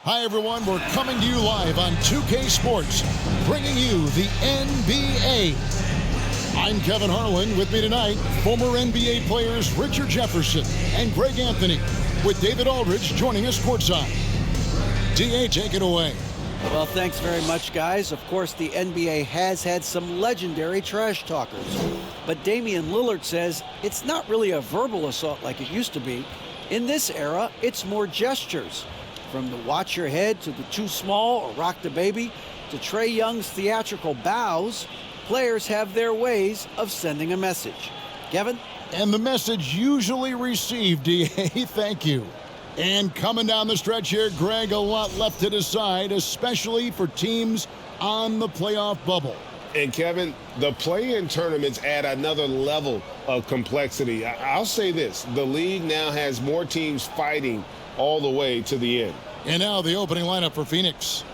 Hi, everyone. We're coming to you live on 2K Sports, bringing you the NBA. I'm Kevin Harlan. With me tonight, former NBA players Richard Jefferson and Greg Anthony, with David Aldridge joining us courtside. DA, take it away. Well, thanks very much, guys. Of course, the NBA has had some legendary trash talkers. But Damian Lillard says it's not really a verbal assault like it used to be. In this era, it's more gestures. From the watch your head to the too small or rock the baby to Trae Young's theatrical bows, players have their ways of sending a message. Kevin? And the message usually received, DA. Thank you. And coming down the stretch here, Greg, a lot left to decide, especially for teams on the playoff bubble. And Kevin, the play-in tournaments add another level of complexity. I'll say this, the league now has more teams fighting all the way to the end. And now the opening lineup for Phoenix.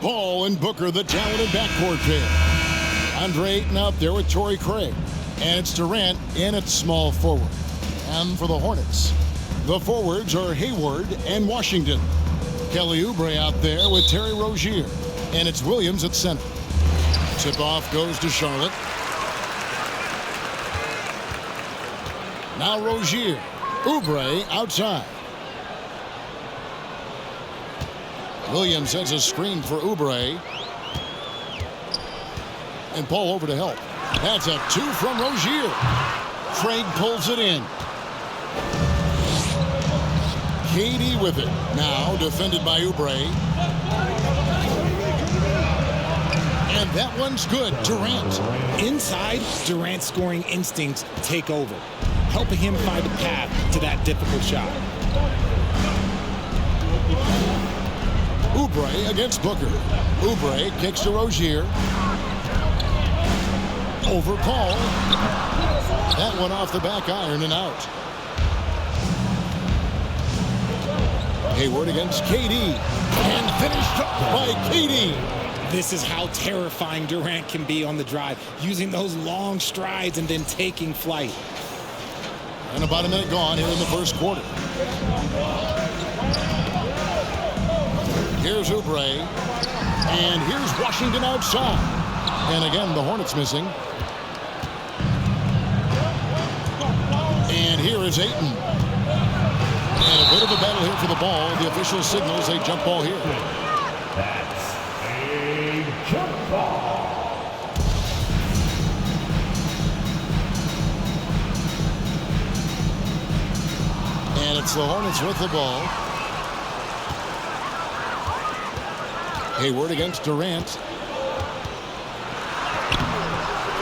Paul and Booker, the talented backcourt pair. Andre Ayton out there with Torrey Craig. And it's Durant in at small forward. And for the Hornets, the forwards are Hayward and Washington. Kelly Oubre out there with Terry Rozier. And it's Williams at center. Tip-off goes to Charlotte. Now Rozier. Oubre outside. Williams sends a screen for Oubre. And Paul over to help. That's a two from Rozier. Craig pulls it in. KD with it. Now defended by Oubre. And that one's good. Durant. Inside, Durant's scoring instincts take over, helping him find a path to that difficult shot. Oubre against Booker. Oubre kicks to Rozier. Over Paul. That one off the back iron and out. Hayward against KD. And finished up by KD. This is how terrifying Durant can be on the drive, using those long strides and then taking flight. And about a minute gone here in the first quarter. Here's Oubre. And here's Washington outside. And again, the Hornets missing. And here is Ayton. And a bit of a battle here for the ball. The official signals a jump ball here. That's a jump ball. And it's the Hornets with the ball. Hayward against Durant.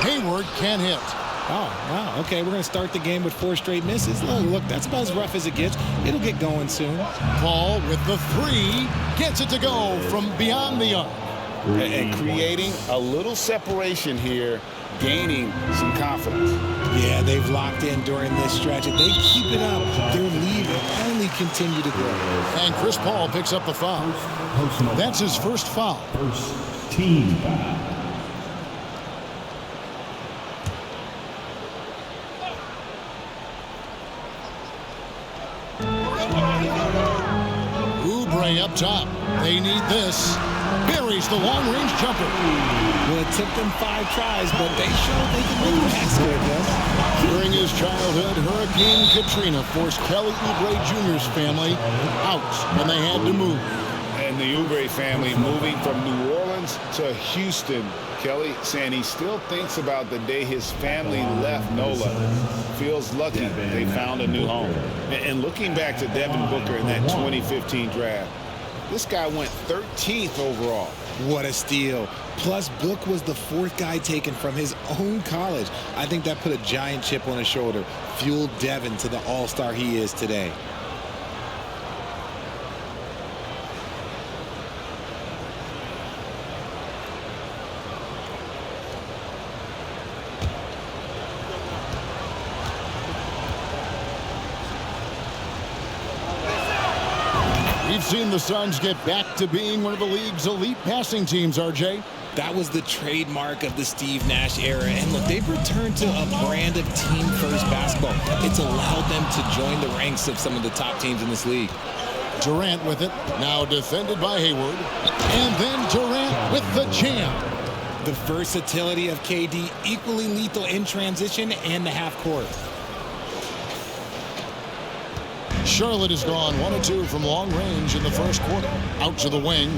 Hayward can't hit. Oh, wow. Okay, we're going to start the game with 4 straight misses. Look, that's about as rough as it gets. It'll get going soon. Paul with the 3. Gets it to go from beyond the arc. And creating a little separation here, gaining some confidence. Yeah, they've locked in during this stretch. If they keep it up, their lead will only continue to grow. And Chris Paul picks up the foul. That's his first foul. First team foul. Oubre up top. They need this. Buries the long-range jumper. Well, it took them 5 tries, but they showed they can make the basket. During his childhood, Hurricane Katrina forced Kelly Oubre Jr.'s family out, and they had to move. And the Oubre family moving from New Orleans to Houston. Kelly saying he still thinks about the day his family left NOLA. Feels lucky they found a new home. And looking back to Devin Booker in that 2015 draft, this guy went 13th overall. What a steal. Plus, Book was the 4th guy taken from his own college. I think that put a giant chip on his shoulder, fueled Devin to the all-star he is today. We've seen the Suns get back to being one of the league's elite passing teams, RJ. That was the trademark of the Steve Nash era. And look, they've returned to a brand of team-first basketball. It's allowed them to join the ranks of some of the top teams in this league. Durant with it, now defended by Hayward. And then Durant with the jam. The versatility of KD, equally lethal in transition and the half court. Charlotte has gone 1 of 2 from long range in the first quarter. Out to the wing.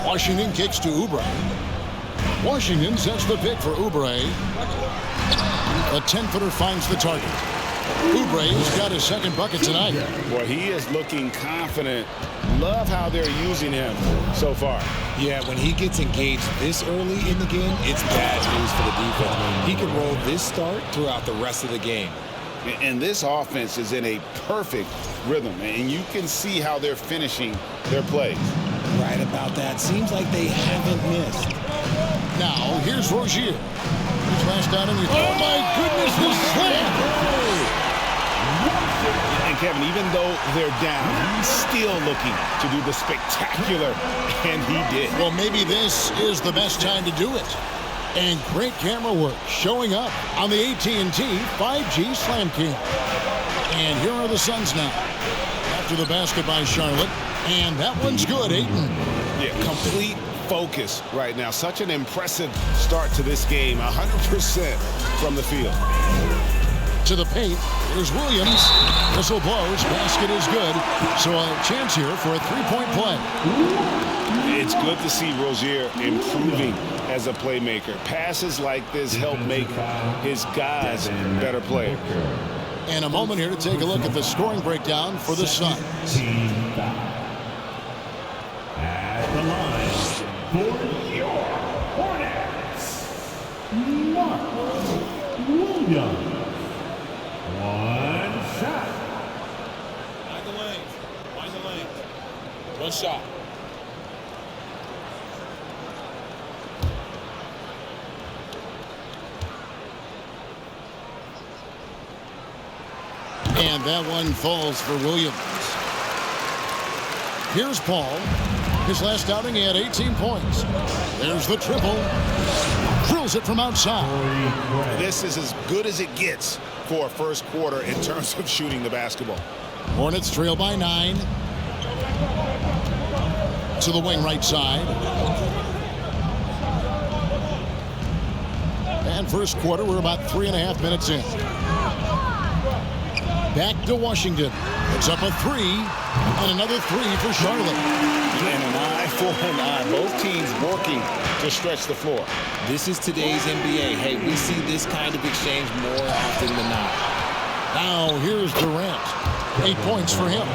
Washington kicks to Oubre. Washington sets the pick for Oubre. The 10-footer finds the target. Oubre's got his second bucket tonight. Boy, he is looking confident. Love how they're using him so far. Yeah, when he gets engaged this early in the game, it's bad news for the defense. He can roll this start throughout the rest of the game. And this offense is in a perfect rhythm, and you can see how they're finishing their plays. Right about that. Seems like they haven't missed. Now, here's Rozier. He's last down in the... Oh, my goodness, the slam! And Kevin, even though they're down, he's still looking to do the spectacular, and he did. Well, maybe this is the best time to do it. And great camera work showing up on the AT&T 5G Slam King. And here are the Suns now. After the basket by Charlotte. And that one's good, Ayton. Yeah, complete focus right now. Such an impressive start to this game. 100% from the field. To the paint. Here's Williams. Whistle blows. Basket is good. So a chance here for a three-point play. It's good to see Rozier improving as a playmaker. Passes like this help make his guys better players. And a moment here to take a look at the scoring breakdown for the Suns. Team foul. At the line for your Hornets, Mark Williams. One shot. Find the lane. Find the lane. One shot. And that one falls for Williams. Here's Paul. His last outing, he had 18 points. There's the triple. Drills it from outside. This is as good as it gets for a first quarter in terms of shooting the basketball. Hornets trail by 9. To the wing right side. And first quarter, we're about 3.5 minutes in. Back to Washington. It's up a 3. And another 3 for Charlotte. And an eye for an eye. Both teams working to stretch the floor. This is today's NBA. Hey, we see this kind of exchange more often than not. Now here's Durant. 8 points for him.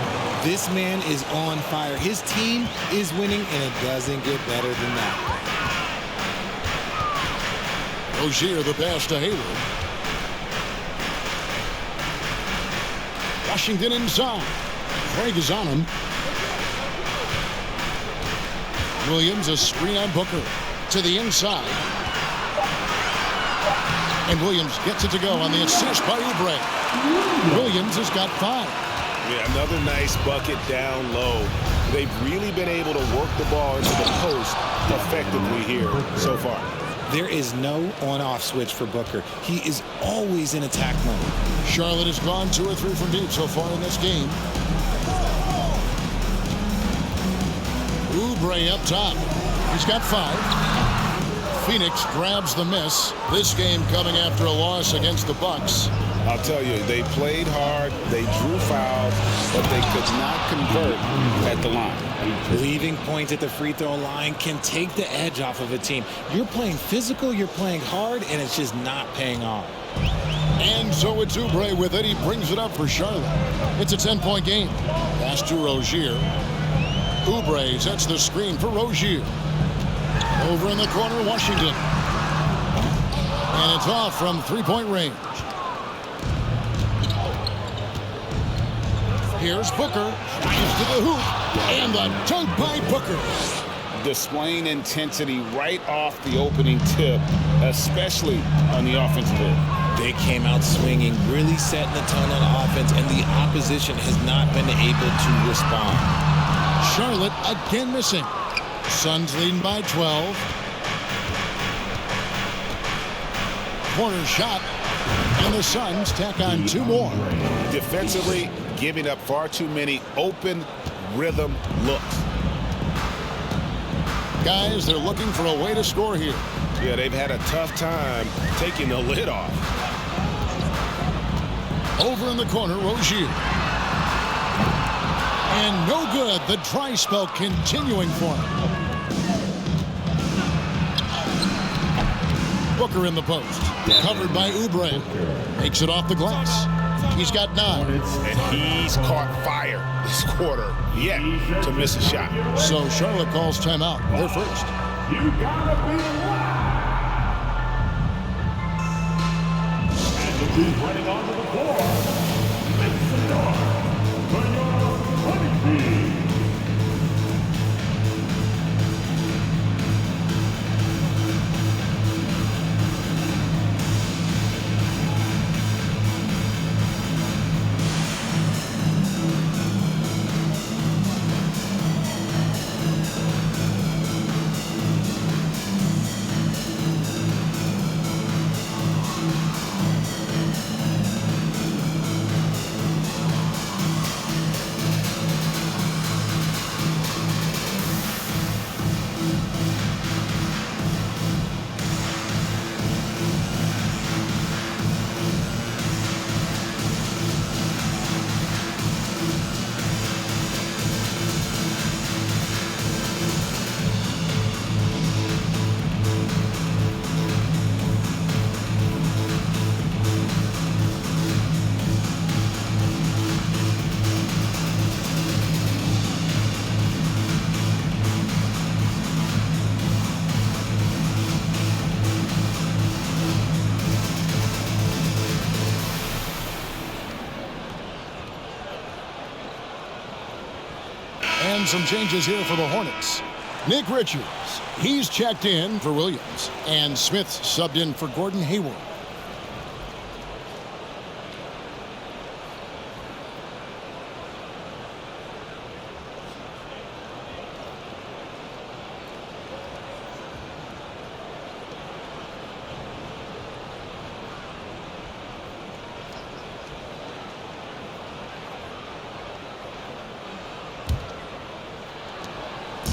This man is on fire. His team is winning, and it doesn't get better than that. Rozier the pass to Hayward. Washington inside. Craig is on him. Williams a screen on Booker. To the inside. And Williams gets it to go on the assist by Oubre. Williams has got 5. Yeah, another nice bucket down low. They've really been able to work the ball into the post effectively here so far. There is no on-off switch for Booker. He is always in attack mode. Charlotte has gone 2 or 3 from deep so far in this game. Oubre up top. He's got 5. Phoenix grabs the miss. This game coming after a loss against the Bucks. I'll tell you, they played hard, they drew fouls, but they could not convert at the line. Leaving points at the free throw line can take the edge off of a team. You're playing physical, you're playing hard, and it's just not paying off. And so it's Oubre with it. He brings it up for Charlotte. It's a 10-point game. Pass to Rozier. Oubre sets the screen for Rozier. Over in the corner, Washington. And it's off from 3-point range. Here's Booker. Drives to the hoop. And the dunk by Booker. Displaying intensity right off the opening tip, especially on the offensive end. They came out swinging, really setting the tone on offense, and the opposition has not been able to respond. Charlotte again missing. Suns leading by 12. Corner shot. And the Suns tack on 2 more. Defensively, giving up far too many open rhythm looks. Guys, they're looking for a way to score here. Yeah, they've had a tough time taking the lid off. Over in the corner, Rozier. And no good. The dry spell continuing for him. Booker in the post. Covered by Oubre. Makes it off the glass. He's got 9. And he's caught fire this quarter yet to miss a shot. So Charlotte calls timeout. They're first. You gotta be loud. And the team running onto the floor. Make some noise for your Honey Team. And some changes here for the Hornets. Nick Richards, he's checked in for Williams. And Smith's subbed in for Gordon Hayward.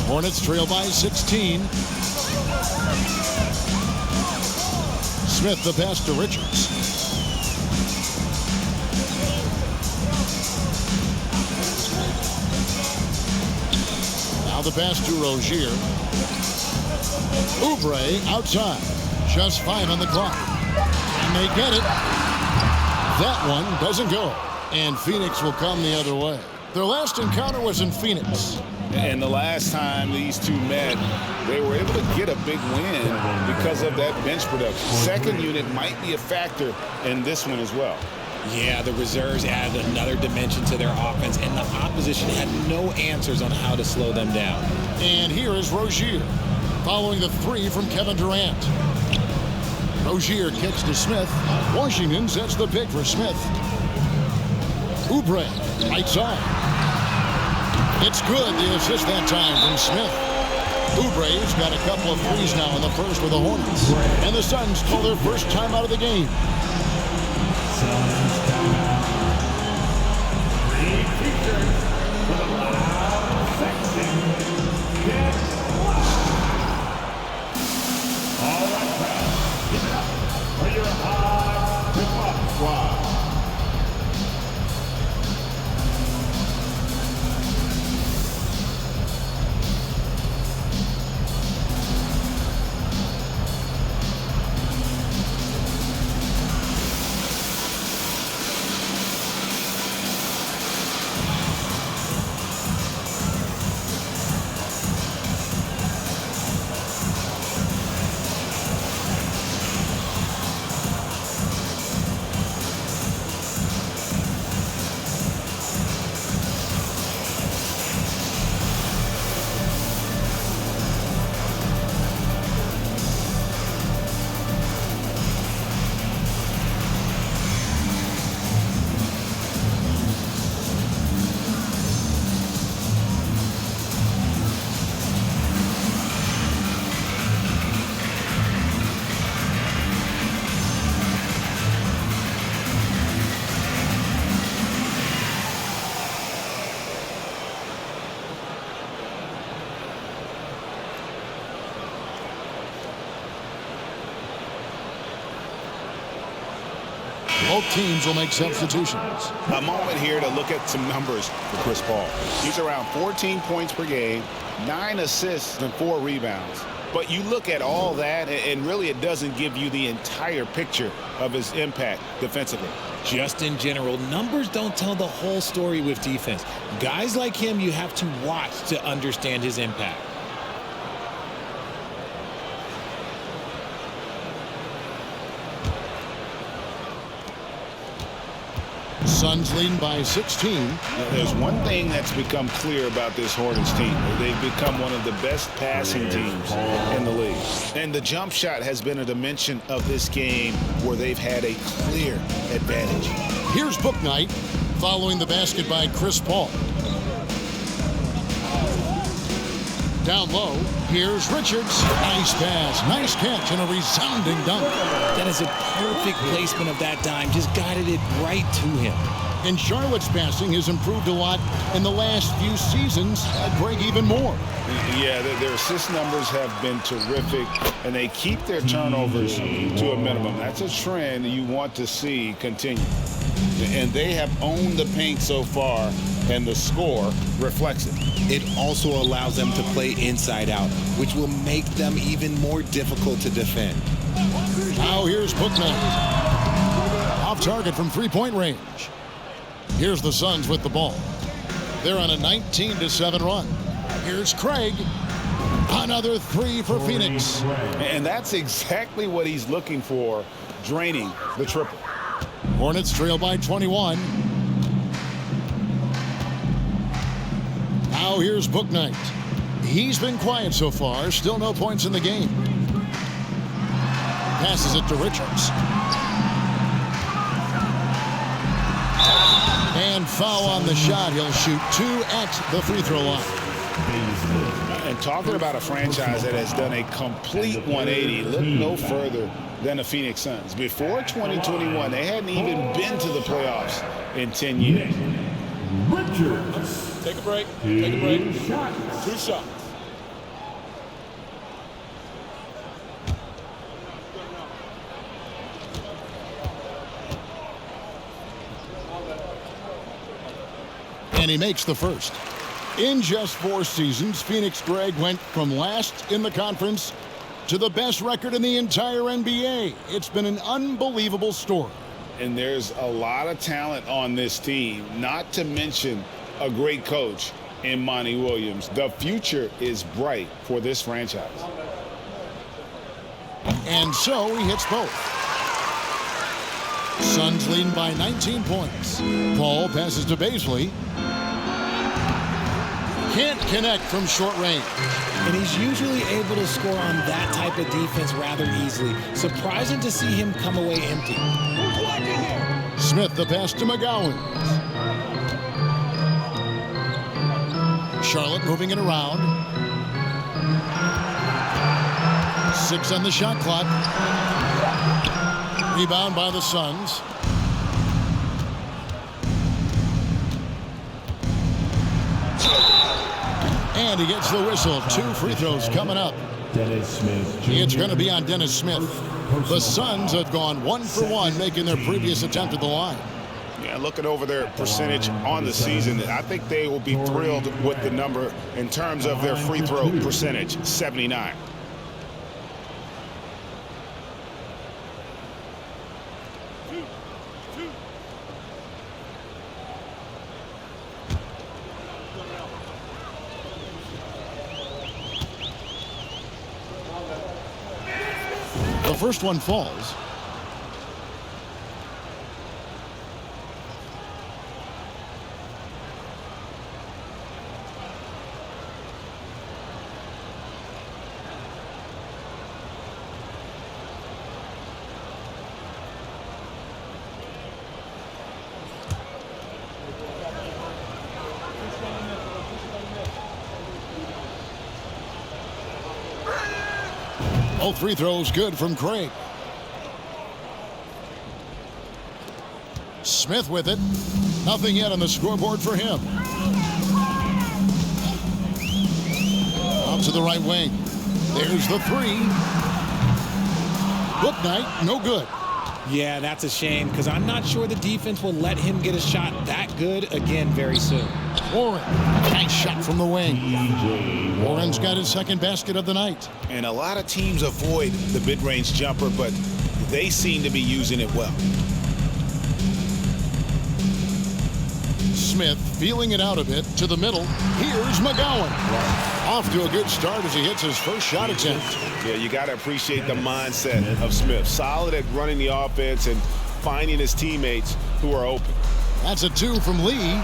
Hornets trail by 16. Smith the pass to Richards. Now the pass to Rozier. Oubre outside. Just 5 on the clock. And they get it. That one doesn't go. And Phoenix will come the other way. Their last encounter was in Phoenix. And the last time these two met, they were able to get a big win because of that bench production. Second unit might be a factor in this one as well. Yeah, the reserves added another dimension to their offense, and the opposition had no answers on how to slow them down. And here is Rozier, following the 3 from Kevin Durant. Rozier kicks to Smith. Washington sets the pick for Smith. Oubre, right side. It's good, the assist that time from Smith. Oubre's got a couple of threes now in the first for the Hornets. And the Suns call their first time out of the game. All right, crowd, give it up for your high hip-hop squad. Both teams will make substitutions. A moment here to look at some numbers for Chris Paul. He's around 14 points per game, 9 assists and 4 rebounds. But you look at all that, and really it doesn't give you the entire picture of his impact defensively. Just in general, numbers don't tell the whole story with defense. Guys like him, you have to watch to understand his impact. Suns leading by 16. Now, there's one thing that's become clear about this Hornets team. They've become one of the best passing teams in the league. And the jump shot has been a dimension of this game where they've had a clear advantage. Here's Book Night, following the basket by Chris Paul. Down low, here's Richards. Nice pass, nice catch, and a resounding dunk. That is a perfect placement of that dime. Just guided it right to him. And Charlotte's passing has improved a lot in the last few seasons. Greg, even more. Yeah, their assist numbers have been terrific, and they keep their turnovers to a minimum. That's a trend you want to see continue. And they have owned the paint so far, and the score reflects it. It also allows them to play inside out, which will make them even more difficult to defend. Now here's Book Night. Off target from three-point range. Here's the Suns with the ball. They're on a 19-7 run. Here's Craig. Another 3 for Phoenix. And that's exactly what he's looking for, draining the triple. Hornets trail by 21. Now Now here's Book Knight. He's been quiet so far. Still no points in the game. Passes it to Richards. And foul on the shot. He'll shoot 2 at the free throw line. And talking about a franchise that has done a complete 180, look no further than the Phoenix Suns. Before 2021, they hadn't even been to the playoffs in 10 years. Richards. Take a break. Take a break. 2 shots. And he makes the first. In just 4 seasons, Phoenix Greg went from last in the conference to the best record in the entire NBA. It's been an unbelievable story. And there's a lot of talent on this team, not to mention a great coach in Monty Williams. The future is bright for this franchise. And so he hits both. Suns leading by 19 points. Paul passes to Baisley. Can't connect from short range. And he's usually able to score on that type of defense rather easily. Surprising to see him come away empty. Smith the pass to McGowan. Charlotte moving it around. 6 on the shot clock. Rebound by the Suns. And he gets the whistle. 2 free throws coming up. Dennis Smith. It's going to be on Dennis Smith. The Suns have gone 1 for 1, making their previous attempt at the line. Yeah, looking over their percentage on the season, I think they will be thrilled with the number in terms of their free throw percentage, 79. The first one falls. Both free throws good from Craig. Smith with it. Nothing yet on the scoreboard for him. Out to the right wing. There's the 3. Book Knight, no good. Yeah, that's a shame because I'm not sure the defense will let him get a shot that good again very soon. Warren, nice shot from the wing. Warren's got his second basket of the night. And a lot of teams avoid the mid-range jumper, but they seem to be using it well. Smith feeling it out a bit to the middle. Here's McGowan. Off to a good start as he hits his first shot attempt. Yeah, you got to appreciate the mindset of Smith. Solid at running the offense and finding his teammates who are open. That's a 2 from Lee.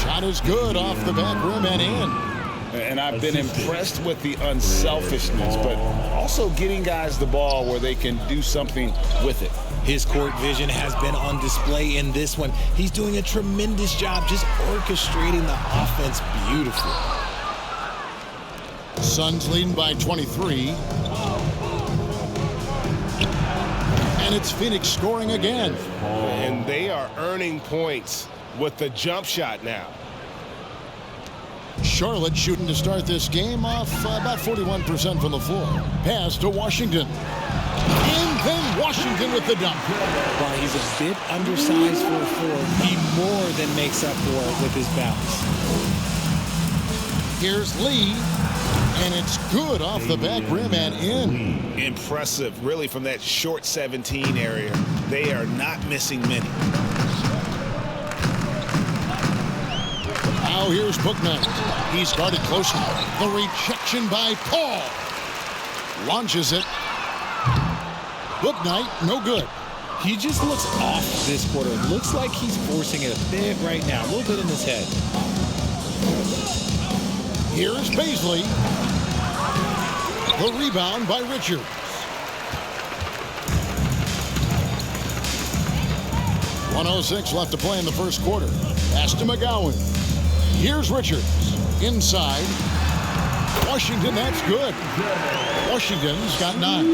Shot is good off the back rim and in. And I've been impressed with the unselfishness, but also getting guys the ball where they can do something with it. His court vision has been on display in this one. He's doing a tremendous job just orchestrating the offense beautifully. Suns leading by 23. And it's Phoenix scoring again. And they are earning points with the jump shot now. Charlotte shooting to start this game off about 41% from the floor. Pass to Washington. And then Washington with the dunk. While he's a bit undersized for a forward, he more than makes up for it with his bounce. Here's Lee. And it's good off the back rim and in. Impressive, really, from that short 17 area. They are not missing many. Now here's Book Knight. He's guarded closely. The rejection by Paul. Launches it. Book Knight, no good. He just looks off this quarter. Looks like he's forcing it a bit right now. A little bit in his head. Here's Paisley. The rebound by Richards. .106 left to play in the first quarter. Pass to McGowan. Here's Richards. Inside. Washington, that's good. Washington's got 9.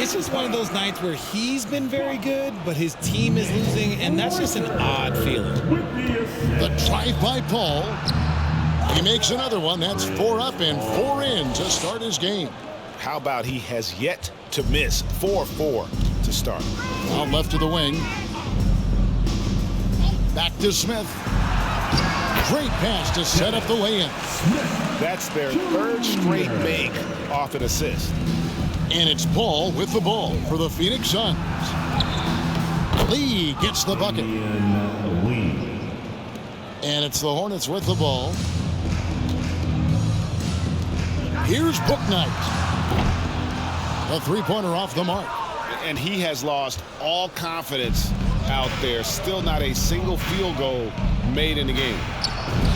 It's just one of those nights where he's been very good, but his team is losing, and that's just an odd feeling. The drive by Paul. He makes another one. That's 4 up and 4 in to start his game. How about he has yet to miss 4-4 to start. Out left to the wing. Back to Smith. Great pass to set up the lay-in. That's their 3rd straight make off an assist. And it's Paul with the ball for the Phoenix Suns. Lee gets the bucket. And it's the Hornets with the ball. Here's Bouknight. A 3-pointer off the mark. And he has lost all confidence out there. Still not a single field goal made in the game.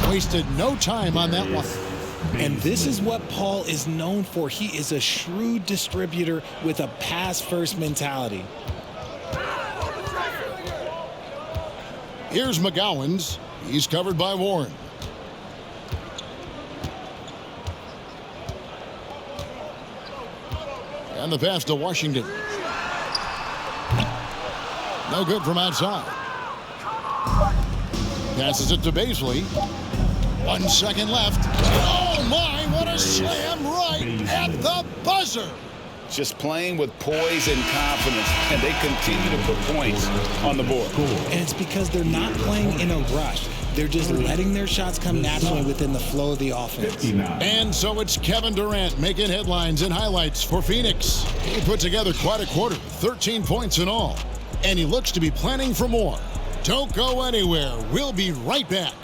Wasted no time on that one. And this is what Paul is known for. He is a shrewd distributor with a pass-first mentality. Here's McGowan's. He's covered by Warren. And the pass to Washington. No good from outside. Passes it to Paisley. 1 second left. Oh my, what a slam right at the buzzer. Just playing with poise and confidence, and they continue to put points on the board. And it's because they're not playing in a rush. They're just letting their shots come naturally within the flow of the offense. And so it's Kevin Durant making headlines and highlights for Phoenix. He put together quite a quarter, 13 points in all. And he looks to be planning for more. Don't go anywhere. We'll be right back.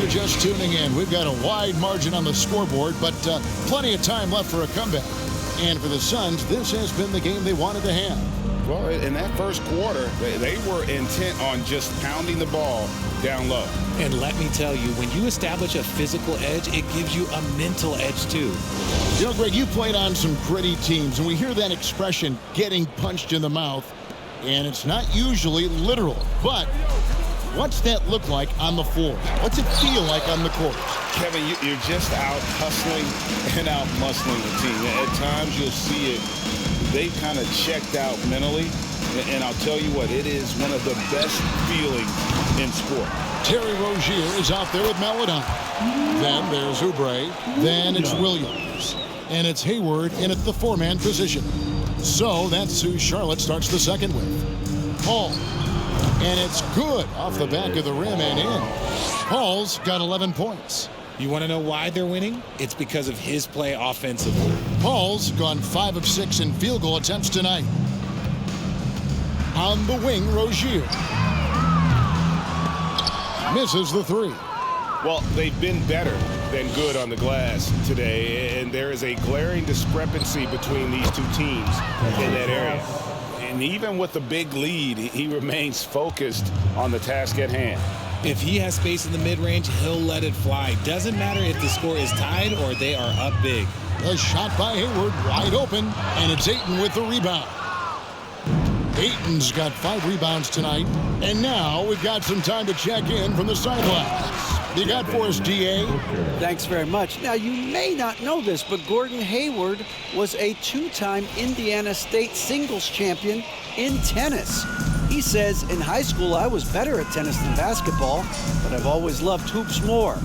Just tuning in, we've got a wide margin on the scoreboard, but plenty of time left for a comeback. And for the Suns, this has been the game they wanted to have. Well, in that first quarter, they were intent on just pounding the ball down low. And let me tell you, when you establish a physical edge, it gives you a mental edge too. You know, Greg, you played on some gritty teams, and we hear that expression, getting punched in the mouth, and it's not usually literal, but what's that look like on the floor? What's it feel like on the court? Kevin, you're just out hustling and out muscling the team. At times you'll see it. They kind of checked out mentally. And I'll tell you what, it is one of the best feelings in sport. Terry Rozier is out there with Maladon. Then there's Oubre. Then it's Williams. And it's Hayward in at the 4-man position. So that's who Charlotte starts the second with. Paul. And it's good off the back of the rim and in. Paul's got 11 points. You want to know why they're winning? It's because of his play offensively. Paul's gone 5 of 6 in field goal attempts tonight. On the wing, Rozier. Misses the 3. Well, they've been better than good on the glass today, and there is a glaring discrepancy between these two teams in that area. And even with the big lead, he remains focused on the task at hand. If he has space in the mid-range, he'll let it fly. Doesn't matter if the score is tied or they are up big. A shot by Hayward, wide open, and it's Ayton with the rebound. Ayton's got 5 rebounds tonight, and now we've got some time to check in from the sidelines. You got for us, D.A.? Thanks very much. Now, you may not know this, but Gordon Hayward was a 2-time Indiana State singles champion in tennis. He says, in high school, I was better at tennis than basketball, but I've always loved hoops more.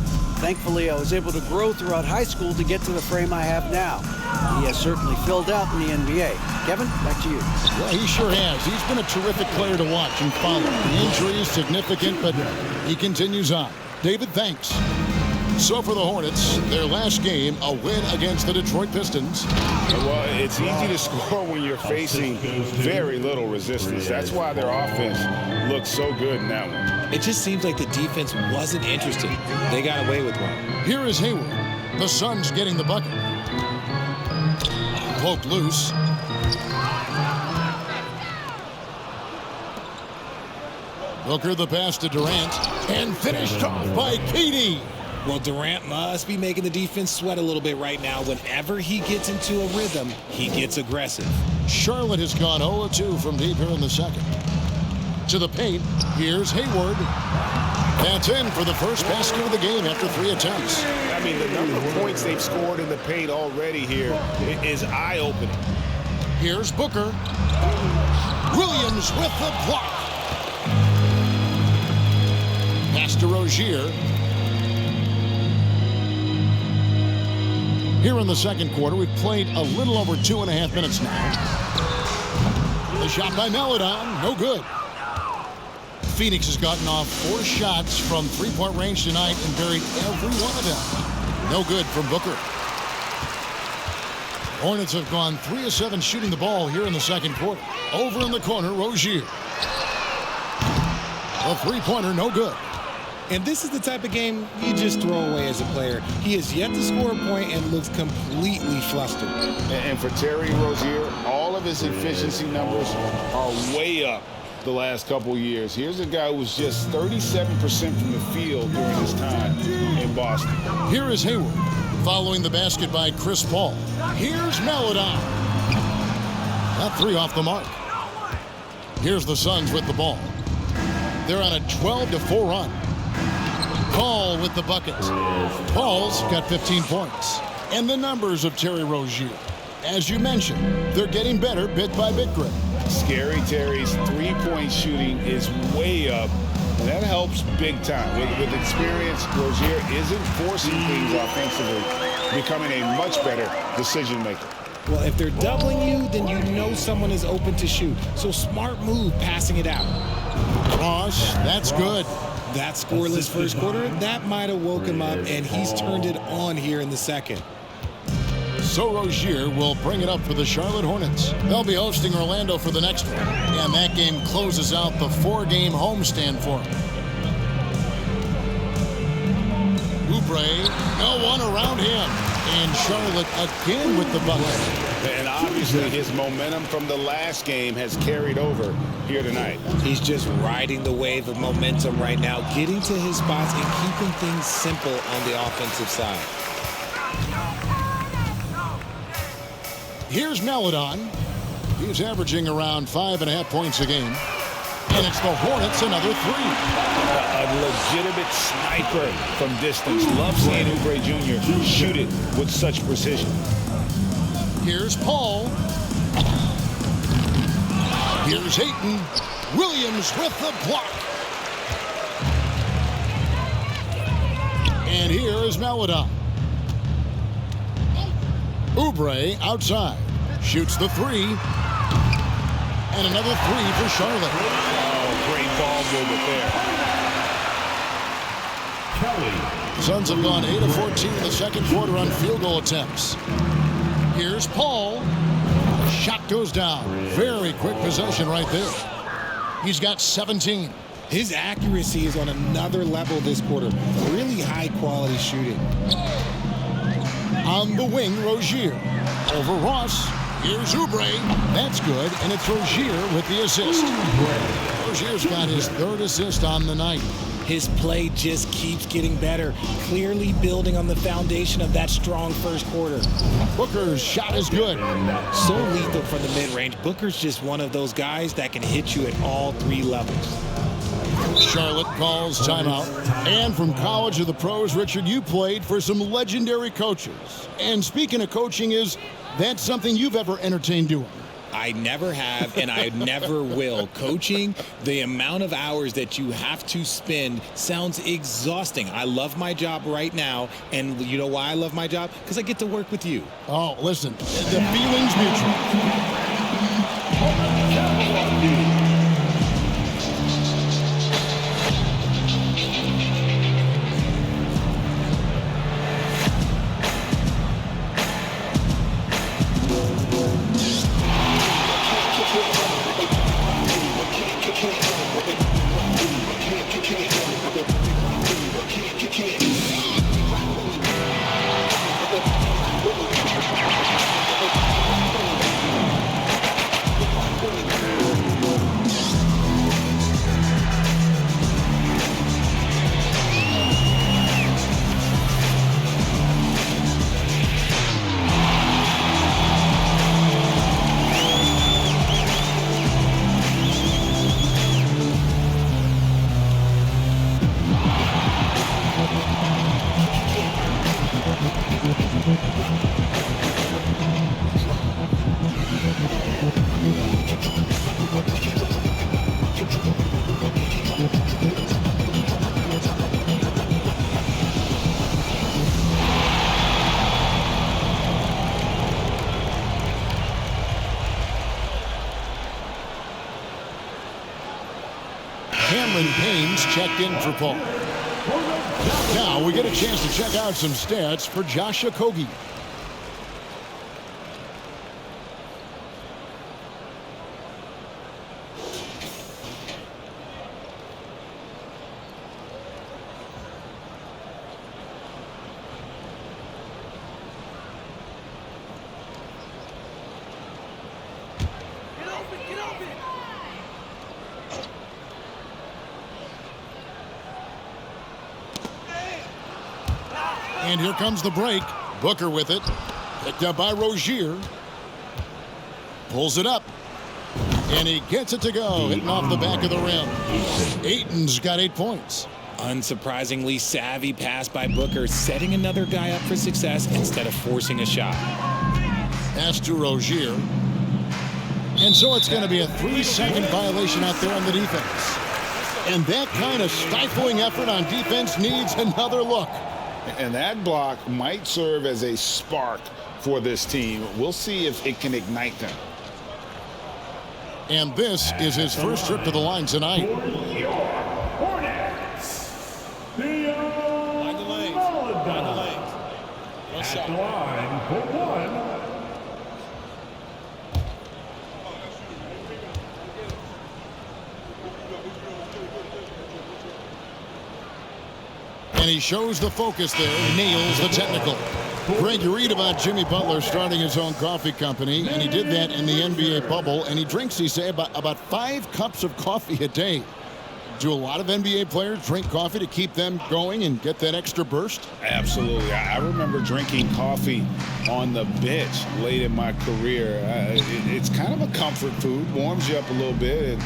Thankfully, I was able to grow throughout high school to get to the frame I have now. He has certainly filled out in the NBA. Kevin, back to you. Yeah, he sure has. He's been a terrific player to watch and follow. The injury is significant, but he continues on. David, thanks. So for the Hornets, their last game, a win against the Detroit Pistons. Well, it's easy to score when you're facing very little resistance. That's why their offense looks so good in that one. It just seems like the defense wasn't interested. They got away with one. Here is Hayward. The Suns getting the bucket. Poked loose. Booker the pass to Durant. And finished off by KD. Well, Durant must be making the defense sweat a little bit right now. Whenever he gets into a rhythm, he gets aggressive. Charlotte has gone 0-2 from deep here in the second. To the paint, here's Hayward. That's in for the first basket of the game after 3 attempts. I mean, the number of points they've scored in the paint already here is eye-opening. Here's Booker. Williams with the block. Pass to Rozier. Here in the second quarter, we've played a little over 2.5 minutes now. The shot by Maledon, no good. Phoenix has gotten off 4 shots from three-point range tonight and buried every one of them. No good from Booker. Hornets have gone 3 of 7 shooting the ball here in the second quarter. Over in the corner, Rozier. A three-pointer, no good. And this is the type of game you just throw away as a player. He has yet to score a point and looks completely flustered. And for Terry Rozier, all of his efficiency numbers are way up the last couple years. Here's a guy who was just 37% from the field during his time in Boston. Here is Hayward, following the basket by Chris Paul. Here's Maledon. That 3 off the mark. Here's the Suns with the ball. They're on a 12-4 run. Paul with the bucket. Paul's got 15 points. And the numbers of Terry Rozier. As you mentioned, they're getting better bit by bit, Greg. Scary Terry's three-point shooting is way up, and that helps big time. With experience, Rozier isn't forcing things offensively, becoming a much better decision maker. Well, if they're doubling you, then you know someone is open to shoot. So smart move passing it out. Ross, that's good. That scoreless first quarter, that might have woke him up, and he's turned it on here in the second. So Rozier will bring it up for the Charlotte Hornets. They'll be hosting Orlando for the next one. And that game closes out the 4-game homestand for them. Oubre, no one around him. And Charlotte again with the bucket. And obviously his momentum from the last game has carried over here tonight. He's just riding the wave of momentum right now, getting to his spots and keeping things simple on the offensive side. Here's Maledon. He's averaging around 5.5 points a game. And it's the Hornets, another 3. A legitimate sniper from distance. Love seeing Oubre Jr. shoot it with such precision. Here's Paul. Here's Ayton. Williams with the block. And here is Maledon. Oubre outside. Shoots the 3. And another 3 for Charlotte. Oh, great ball movement there. Suns have gone 8 of 14 in the second quarter on field goal attempts. Here's Paul. Shot goes down. Very quick possession right there. He's got 17. His accuracy is on another level this quarter. Really high quality shooting. On the wing, Rozier. Over Ross. Here's Oubre. That's good, and it's Rozier with the assist. Rozier's got his 3rd assist on the night. His play just keeps getting better, clearly building on the foundation of that strong first quarter. Booker's shot is good. So lethal from the mid-range. Booker's just one of those guys that can hit you at all 3 levels. Charlotte calls timeout. And from college to the pros, Richard, you played for some legendary coaches. And speaking of coaching, is that something you've ever entertained doing? I never have, and I never will. Coaching, the amount of hours that you have to spend sounds exhausting. I love my job right now, and you know why I love my job? Because I get to work with you. Oh, listen, the feeling's mutual. Cameron Payne's checked in for Paul. Now we get a chance to check out some stats for Josh Okogie. And here comes the break. Booker with it. Picked up by Rozier. Pulls it up. And he gets it to go. Hitting off the back of the rim. Ayton's got 8 points. Unsurprisingly savvy pass by Booker, setting another guy up for success instead of forcing a shot. Pass to Rozier. And so it's going to be a 3-second violation out there on the defense. And that kind of stifling effort on defense needs another look. And that block might serve as a spark for this team. We'll see if it can ignite them. And this is his first trip to the line tonight. Hornets. The at the line for one. And he shows the focus there, nails the technical. Greg, you read about Jimmy Butler starting his own coffee company, and he did that in the NBA bubble, and he drinks, he say, about 5 cups of coffee a day. Do a lot of NBA players drink coffee to keep them going and get that extra burst? Absolutely. I remember drinking coffee on the bench late in my career. It's kind of a comfort food, warms you up a little bit, and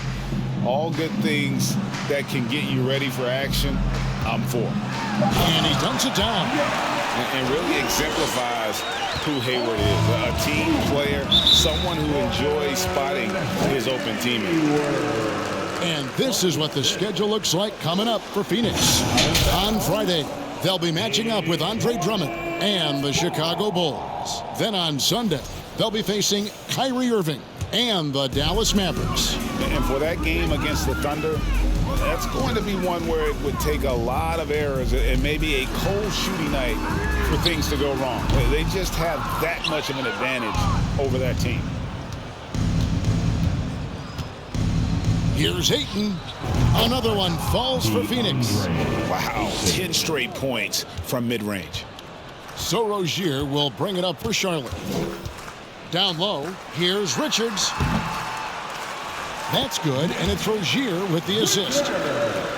all good things that can get you ready for action, I'm for. And he dunks it down. And really exemplifies who Hayward is. A team player, someone who enjoys spotting his open teammate. And this is what the schedule looks like coming up for Phoenix. On Friday, they'll be matching up with Andre Drummond and the Chicago Bulls. Then on Sunday, they'll be facing Kyrie Irving and the Dallas Mavericks. And for that game against the Thunder, that's going to be one where it would take a lot of errors and maybe a cold shooting night for things to go wrong. They just have that much of an advantage over that team. Here's Ayton. Another one falls for Phoenix. Wow, 10 straight points from mid-range. So Rozier will bring it up for Charlotte. Down low, here's Richards. That's good, and it's Rozier with the assist.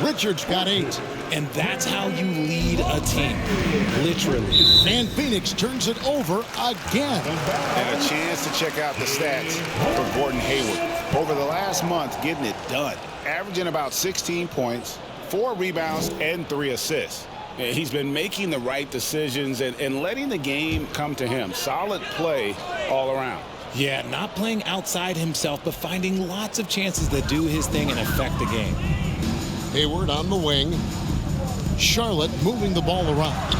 Richards got 8. And that's how you lead a team, literally. And Phoenix turns it over again. And a chance to check out the stats for Gordon Hayward. Over the last month, getting it done. Averaging about 16 points, 4 rebounds, and 3 assists. He's been making the right decisions and letting the game come to him. Solid play all around. Yeah, not playing outside himself, but finding lots of chances to do his thing and affect the game. Hayward on the wing. Charlotte moving the ball around.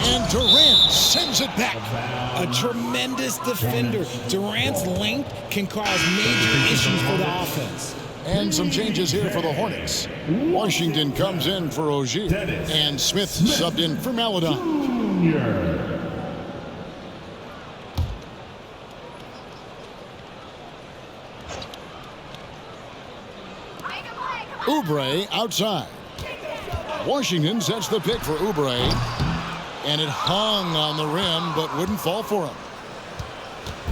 And Durant sends it back. A tremendous defender. Durant's length can cause major issues for the offense. And some changes here for the Hornets. Washington comes in for Rozier. And Smith subbed in for Maladon. Oubre outside. Washington sets the pick for Oubre. And it hung on the rim, but wouldn't fall for him.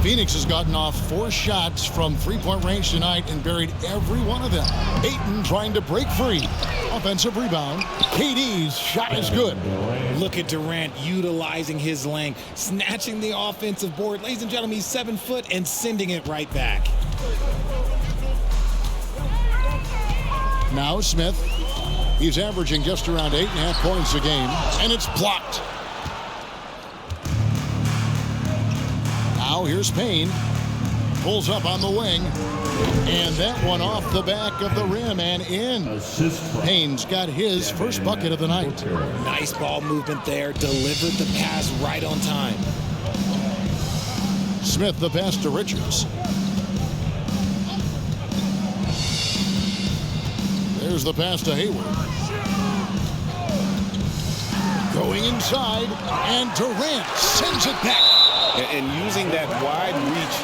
Phoenix has gotten off 4 shots from 3-point range tonight and buried every one of them. Ayton trying to break free. Offensive rebound. KD's shot is good. Look at Durant utilizing his length, snatching the offensive board. Ladies and gentlemen, he's 7 foot and sending it right back. Now Smith. He's averaging just around 8.5 points a game, and it's blocked. Now here's Payne. Pulls up on the wing, and that one off the back of the rim and in. Payne's got his first bucket of the night. Nice ball movement there. Delivered the pass right on time. Smith the pass to Richards. There's the pass to Hayward. Going inside, and Durant sends it back. And using that wide reach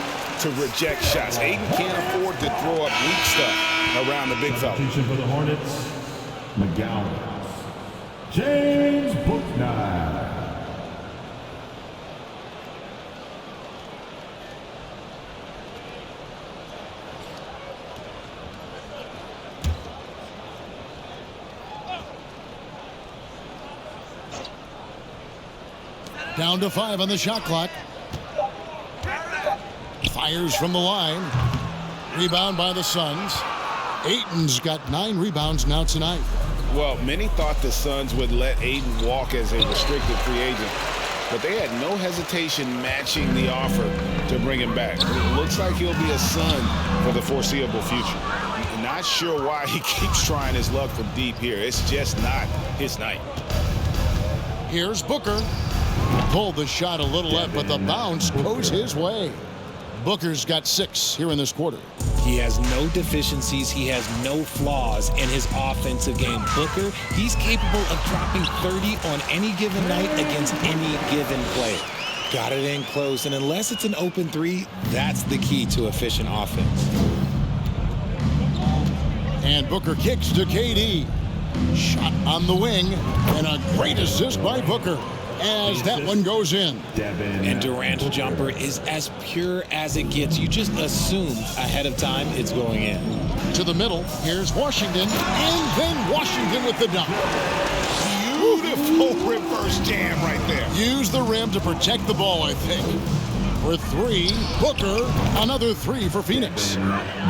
to reject shots. Ayton can't afford to throw up weak stuff around the big fella. For the Hornets, McGowan. James Bouknight. Down to 5 on the shot clock. Fires from the line. Rebound by the Suns. Ayton's got 9 rebounds now tonight. Well, many thought the Suns would let Ayton walk as a restricted free agent, but they had no hesitation matching the offer to bring him back. It looks like he'll be a Sun for the foreseeable future. Not sure why he keeps trying his luck from deep here. It's just not his night. Here's Booker. Pulled the shot a little left, but the bounce goes his way. Booker's got 6 here in this quarter. He has no deficiencies. He has no flaws in his offensive game. Booker, he's capable of dropping 30 on any given night against any given player. Got it in close, and unless it's an open 3, that's the key to efficient offense. And Booker kicks to KD. Shot on the wing, and a great assist by Booker as that one goes in. And Durant's jumper is as pure as it gets. You just assume ahead of time it's going in. To the middle, here's Washington, and then Washington with the dunk. Beautiful reverse jam right there. Use the rim to protect the ball, I think. For 3, Booker, another 3 for Phoenix.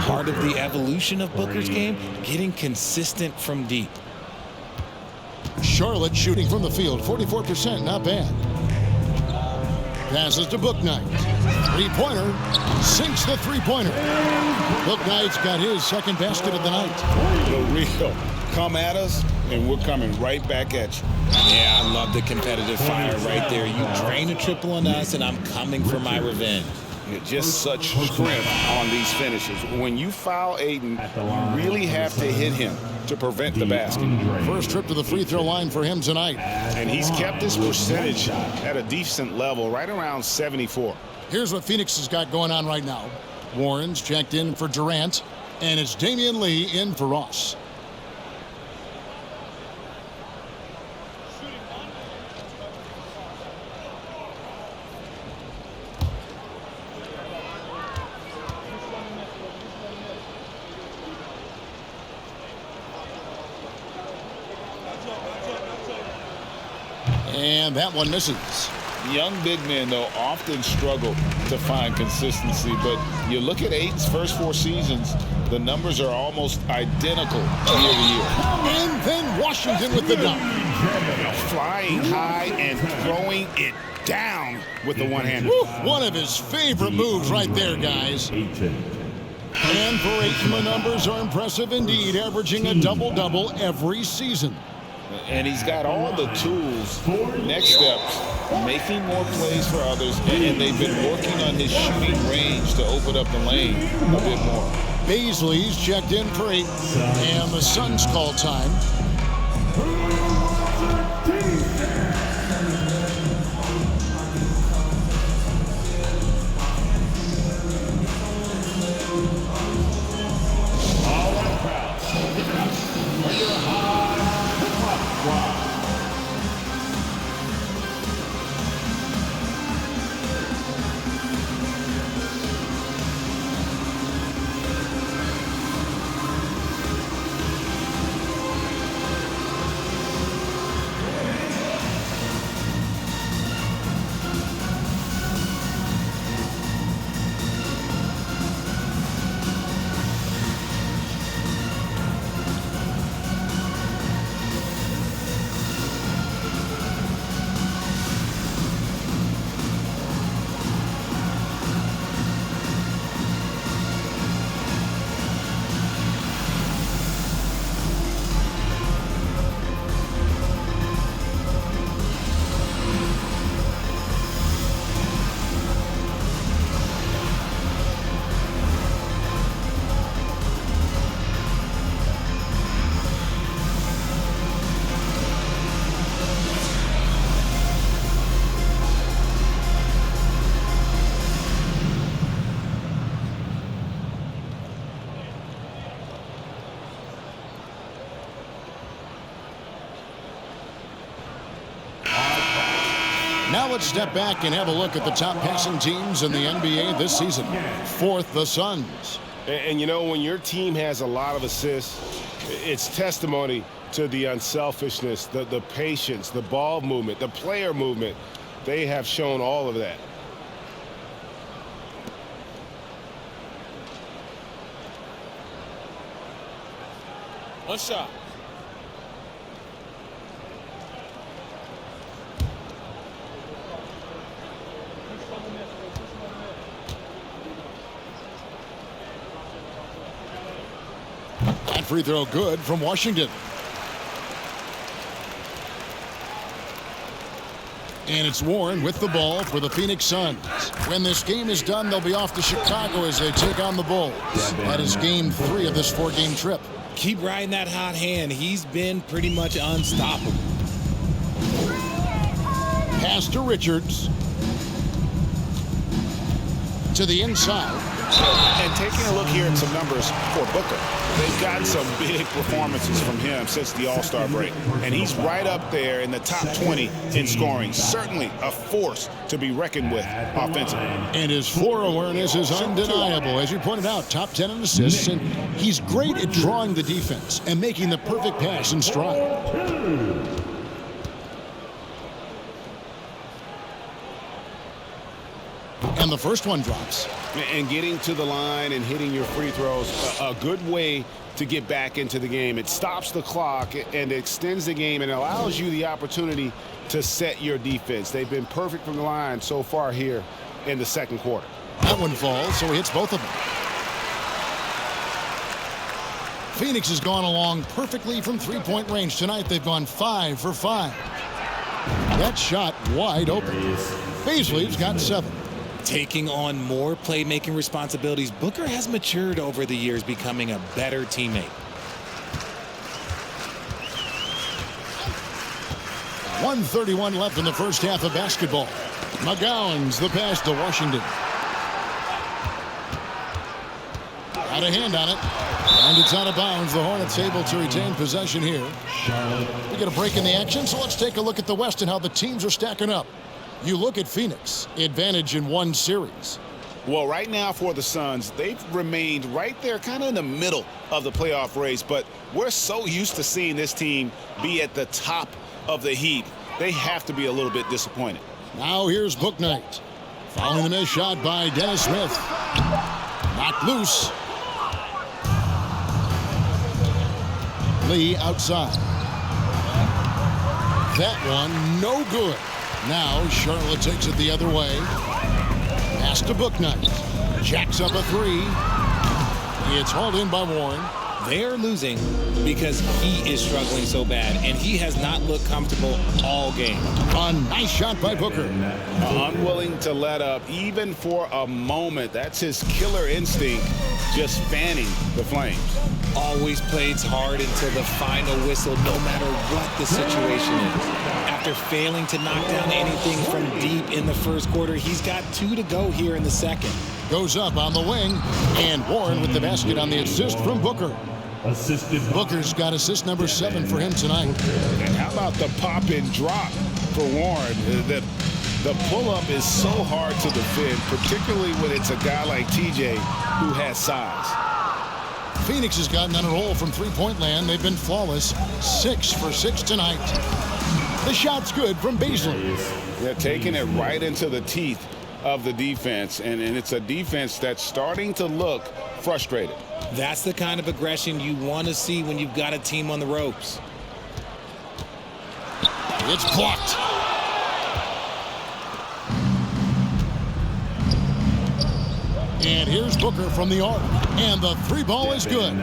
Part of the evolution of Booker's game, getting consistent from deep. Charlotte shooting from the field, 44%, not bad. Passes to Bouknight. Three-pointer, sinks the three-pointer. Bouknight's got his second basket of the night. The real. Come at us, and we're coming right back at you. Yeah, I love the competitive fire right there. You drain a triple on us, and I'm coming for my revenge. Just such strength on these finishes. When you foul Ayton, you really have to hit him to prevent the basket. First trip to the free throw line for him tonight. And he's kept his percentage at a decent level, right around 74. Here's what Phoenix has got going on right now. Warren's checked in for Durant, and it's Damian Lee in for Ross. And that one misses. Young big men, though, often struggle to find consistency, but you look at Ayton's first 4 seasons, the numbers are almost identical year to year. And then Washington with the dunk. Flying high and throwing it down with the one-hander. One of his favorite moves right there, guys. And for Ayton, the numbers are impressive indeed, averaging a double-double every season. And he's got all the tools, next steps, making more plays for others, and they've been working on his shooting range to open up the lane a bit more. Baisley's checked in for 8, and the Suns call time. Now let's step back and have a look at the top passing teams in the NBA this season. Fourth, the Suns. And you know, when your team has a lot of assists, it's testimony to the unselfishness, the patience, the ball movement, the player movement. They have shown all of that. One shot. That free throw good from Washington. And it's Warren with the ball for the Phoenix Suns. When this game is done, they'll be off to Chicago as they take on the Bulls. That is game 3 of this 4-game trip. Keep riding that hot hand. He's been pretty much unstoppable. Pass to Richards. To the inside. And taking a look here at some numbers for Booker. They've gotten some big performances from him since the All-Star break. And he's right up there in the top 20 in scoring. Certainly a force to be reckoned with offensively. And his floor awareness is undeniable. As you pointed out, top 10 in assists. And he's great at drawing the defense and making the perfect pass in stride. And the first one drops. And getting to the line and hitting your free throws, a good way to get back into the game. It stops the clock and extends the game and allows you the opportunity to set your defense. They've been perfect from the line so far here in the second quarter. That one falls, so he hits both of them. Phoenix has gone along perfectly from three-point range. Tonight they've gone 5 for 5. That shot wide open. Beasley's got 7. Taking on more playmaking responsibilities, Booker has matured over the years, becoming a better teammate. 1:31 left in the first half of basketball. McGowan's the pass to Washington. Got a hand on it. And it's out of bounds. The Hornets able to retain possession here. We get a break in the action, so let's take a look at the West and how the teams are stacking up. You look at Phoenix, advantage in 1 series. Well, right now for the Suns, they've remained right there kind of in the middle of the playoff race, but we're so used to seeing this team be at the top of the heap. They have to be a little bit disappointed. Now here's Book Knight. Following the missed shot by Dennis Smith. Knocked loose. Lee outside. That one no good. Now Charlotte takes it the other way. Pass to Book Knight. Jacks up a 3. It's hauled in by Warren. They're losing because he is struggling so bad, and he has not looked comfortable all game. A nice shot by Booker. Unwilling to let up even for a moment. That's his killer instinct, just fanning the flames. Always plays hard until the final whistle, no matter what the situation is. After failing to knock down anything from deep in the first quarter, he's got 2 to go here in the second. Goes up on the wing, and Warren with the basket on the assist from Booker. Booker's got assist number 7 for him tonight. And how about the pop and drop for Warren? The pull-up is so hard to defend, particularly when it's a guy like TJ who has size. Phoenix has gotten on a roll from three-point land. They've been flawless. 6 for 6 tonight. The shot's good from Beasley. They're taking it right into the teeth of the defense, and it's a defense that's starting to look frustrated. That's the kind of aggression you want to see when you've got a team on the ropes. It's blocked. And here's Booker from the arc. And the 3-ball is good.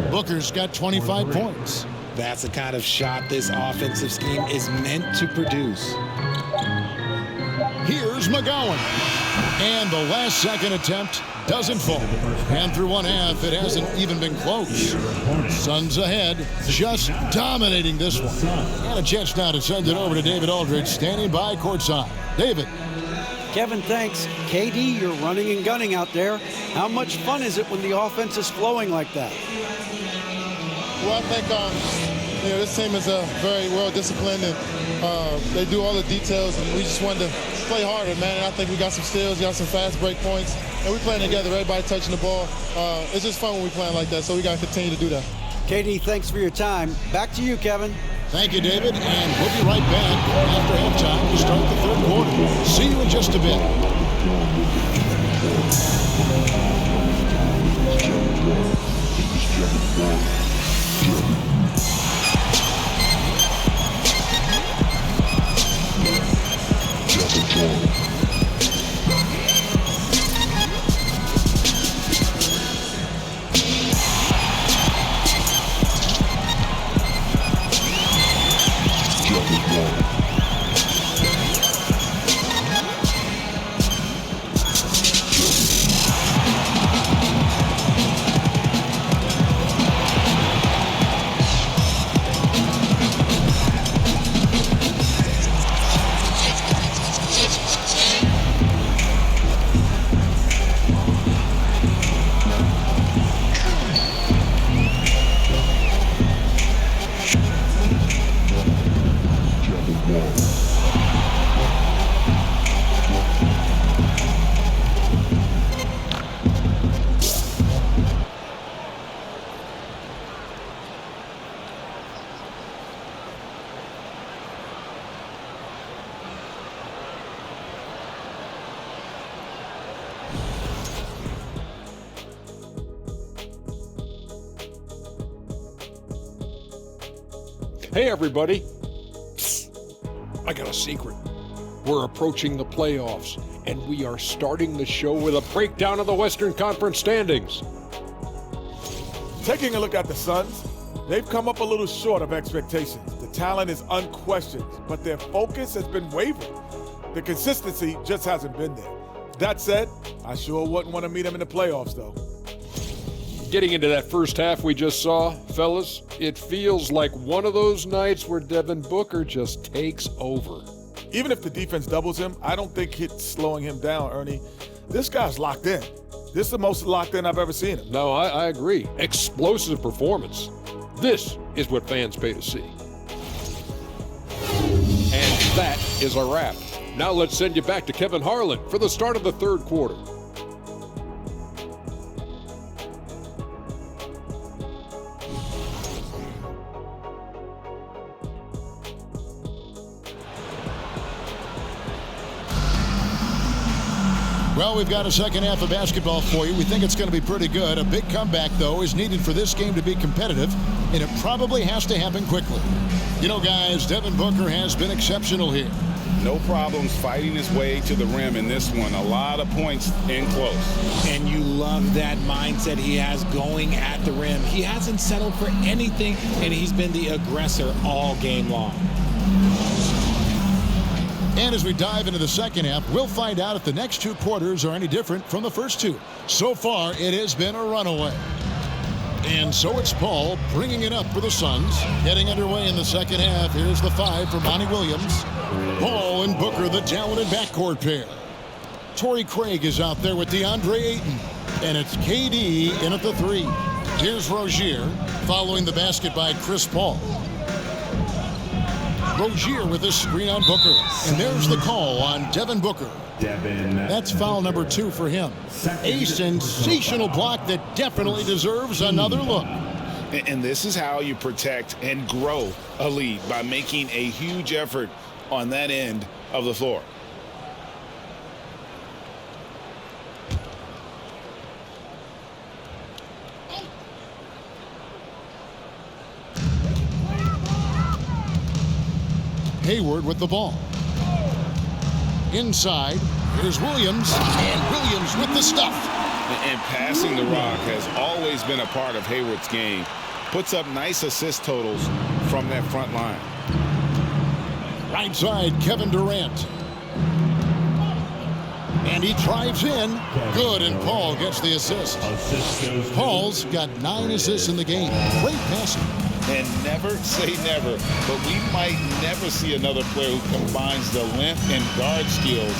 Booker's got 25 points. That's the kind of shot this offensive scheme is meant to produce. Here's McGowan. And the last second attempt doesn't fall. And through one half, it hasn't even been close. Suns ahead, just dominating this one. And a chance now to send it over to David Aldridge, standing by courtside. David. Kevin, thanks. KD, you're running and gunning out there. How much fun is it when the offense is flowing like that? Well, I think this team is very well disciplined, and they do all the details, and we just wanted to play harder, man. And I think we got some steals, got some fast break points, and we're playing together, everybody touching the ball. It's just fun when we playing like that, so we got to continue to do that. KD, thanks for your time. Back to you, Kevin. Thank you, David, and we'll be right back after halftime to start the third quarter. See you in just a bit. Hey, everybody. Psst. I got a secret. We're approaching the playoffs, and we are starting the show with a breakdown of the Western Conference standings. Taking a look at the Suns, they've come up a little short of expectations. The talent is unquestioned, but their focus has been wavering. The consistency just hasn't been there. That said, I sure wouldn't want to meet them in the playoffs, though. Getting into that first half we just saw, fellas, it feels like one of those nights where Devin Booker just takes over. Even if the defense doubles him, I don't think it's slowing him down, Ernie. This guy's locked in. This is the most locked in I've ever seen him. No, I agree. Explosive performance. This is what fans pay to see. And that is a wrap. Now let's send you back to Kevin Harlan for the start of the third quarter. Well, we've got a second half of basketball for you. We think it's going to be pretty good. A big comeback, though, is needed for this game to be competitive, and it probably has to happen quickly. You know, guys, Devin Booker has been exceptional here. No problems fighting his way to the rim in this one. A lot of points in close. And you love that mindset he has going at the rim. He hasn't settled for anything, and he's been the aggressor all game long. And as we dive into the second half, we'll find out if the next two quarters are any different from the first two. So far, it has been a runaway. And so it's Paul bringing it up for the Suns. Getting underway in the second half. Here's the five for Monty Williams. Paul and Booker, the talented backcourt pair. Torrey Craig is out there with DeAndre Ayton. And it's KD in at the three. Here's Rozier following the basket by Chris Paul. Rozier with a screen on Booker. And there's the call on Devin Booker. That's foul number 2 for him. A sensational block that definitely deserves another look. And this is how you protect and grow a lead, by making a huge effort on that end of the floor. Hayward with the ball. Inside, here's Williams, and Williams with the stuff. And passing the rock has always been a part of Hayward's game. Puts up nice assist totals from that front line. Right side, Kevin Durant. And he drives in. Good, and Paul gets the assist. Paul's got 9 assists in the game. Great passing. And never say never, but we might never see another player who combines the length and guard skills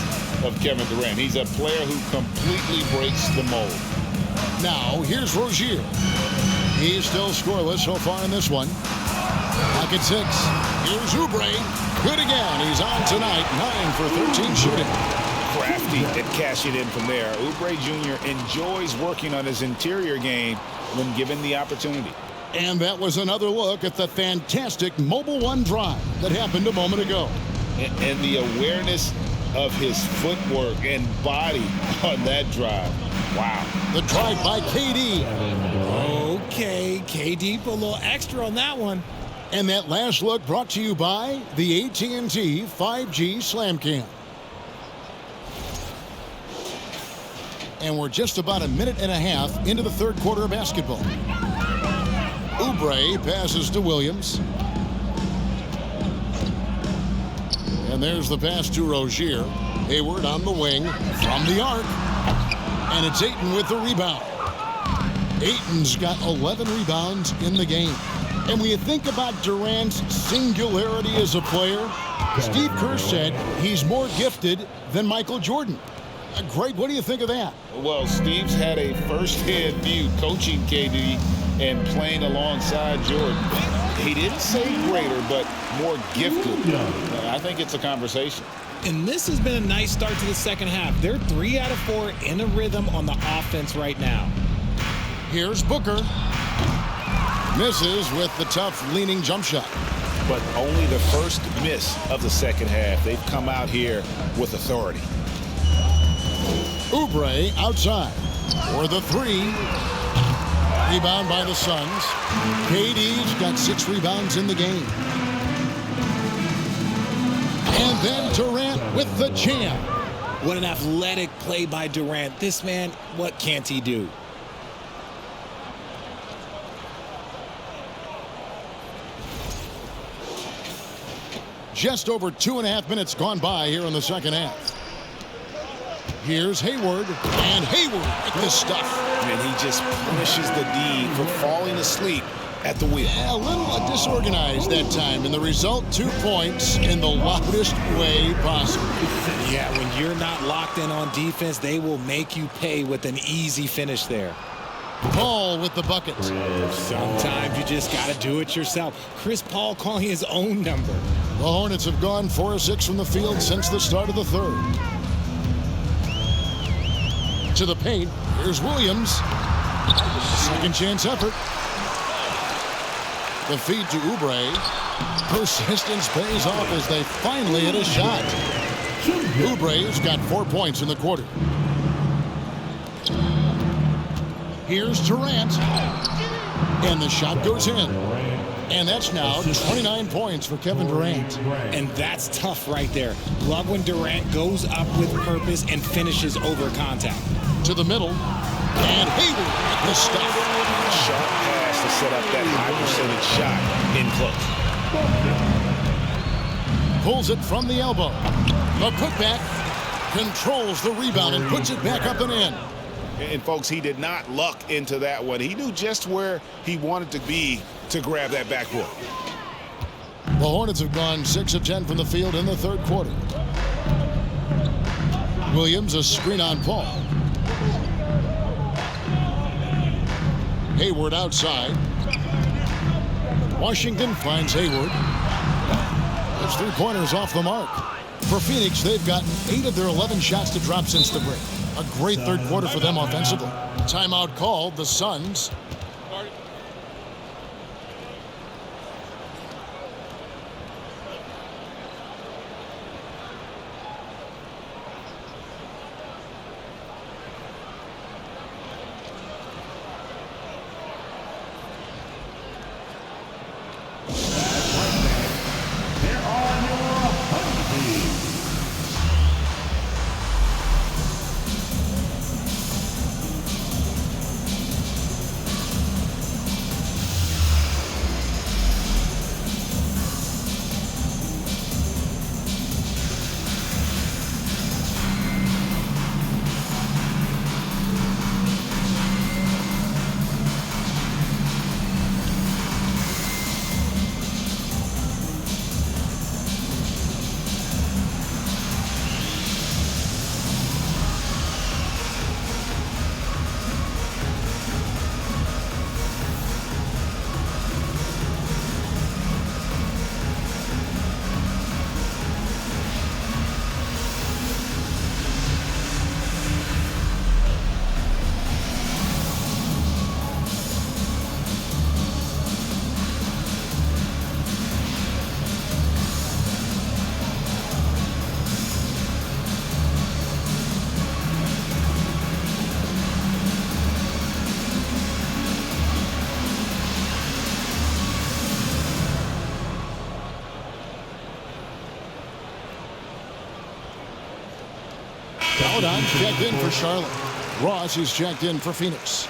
of Kevin Durant. He's a player who completely breaks the mold. Now, here's Rozier. He's still scoreless so far in this one. Pocket 6. Here's Oubre. Good again. He's on tonight. 9 for 13 shooting. Crafty at cashing in from there. Oubre Jr. enjoys working on his interior game when given the opportunity. And that was another look at the fantastic Mobile One drive that happened a moment ago. And the awareness of his footwork and body on that drive. Wow. The drive by KD. Okay, KD put a little extra on that one. And that last look brought to you by the AT&T 5G Slam Cam. And we're just about a minute and a half into the third quarter of basketball. Oubre passes to Williams. And there's the pass to Rozier. Hayward on the wing from the arc. And it's Ayton with the rebound. Ayton's got 11 rebounds in the game. And when you think about Durant's singularity as a player, Steve Kerr said he's more gifted than Michael Jordan. Greg, what do you think of that? Well, Steve's had a first-hand view coaching KD and playing alongside Jordan. He didn't say greater, but more gifted. I think it's a conversation. And this has been a nice start to the second half. They're 3 out of 4 in a rhythm on the offense right now. Here's Booker. Misses with the tough leaning jump shot. But only the first miss of the second half. They've come out here with authority. Oubre outside for the 3. Rebound by the Suns. KD's got 6 rebounds in the game. And then Durant with the jam. What an athletic play by Durant. This man, what can't he do? Just over 2.5 minutes gone by here in the second half. Here's Hayward, and Hayward at this stuff. And he just punishes the D for falling asleep at the wheel. Yeah, a little disorganized that time, and the result, 2 points in the loudest way possible. Yeah, when you're not locked in on defense, they will make you pay with an easy finish there. Paul with the bucket. Sometimes you just got to do it yourself. Chris Paul calling his own number. The Hornets have gone 4 of 6 from the field since the start of the third. To the paint, here's Williams. Second chance effort. The feed to Oubre. Persistence pays off as they finally hit a shot. Oubre's got 4 points in the quarter. Here's Durant. And the shot goes in. And that's now 29 points for Kevin Durant. And that's tough right there. Love when Durant goes up with purpose and finishes over contact. To the middle. And Hayward at the stuff. Sharp pass to set up that high percentage shot in close. Pulls it from the elbow. The putback controls the rebound and puts it back up and in. And folks, he did not luck into that one. He knew just where he wanted to be to grab that backboard. The Hornets have gone 6 of 10 from the field in the third quarter. Williams, a screen on Paul. Hayward outside. Washington finds Hayward. Those 3 pointers off the mark. For Phoenix, they've got 8 of their 11 shots to drop since the break. A great third quarter for them offensively. Timeout called, the Suns. Maladon's checked in for Charlotte. Ross is checked in for Phoenix.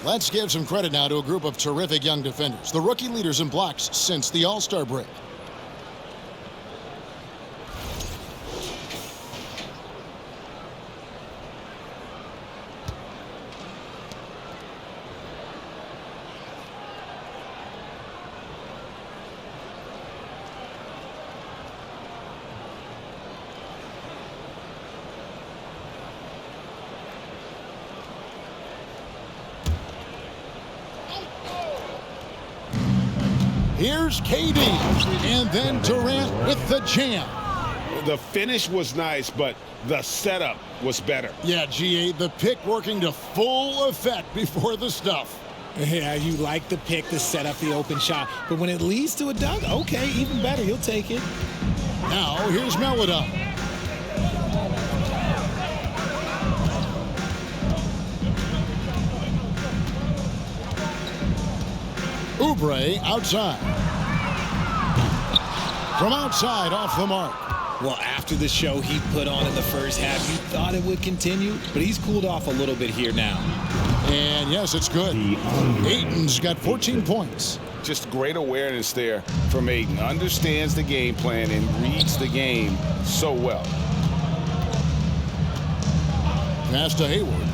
Let's give some credit now to a group of terrific young defenders, the rookie leaders in blocks since the All-Star break. Here's KD, and then Durant with the jam. The finish was nice, but the setup was better. Yeah, G8, the pick working to full effect before the stuff. Yeah, you like the pick to set up the open shot, but when it leads to a dunk, okay, even better, he'll take it. Now, here's Maladon. Oubre outside. From outside, off the mark. Well, after the show he put on in the first half, you thought it would continue, but he's cooled off a little bit here now. And yes, it's good. Ayton's got 14 points. Just great awareness there from Ayton. Understands the game plan and reads the game so well. Pass to Hayward.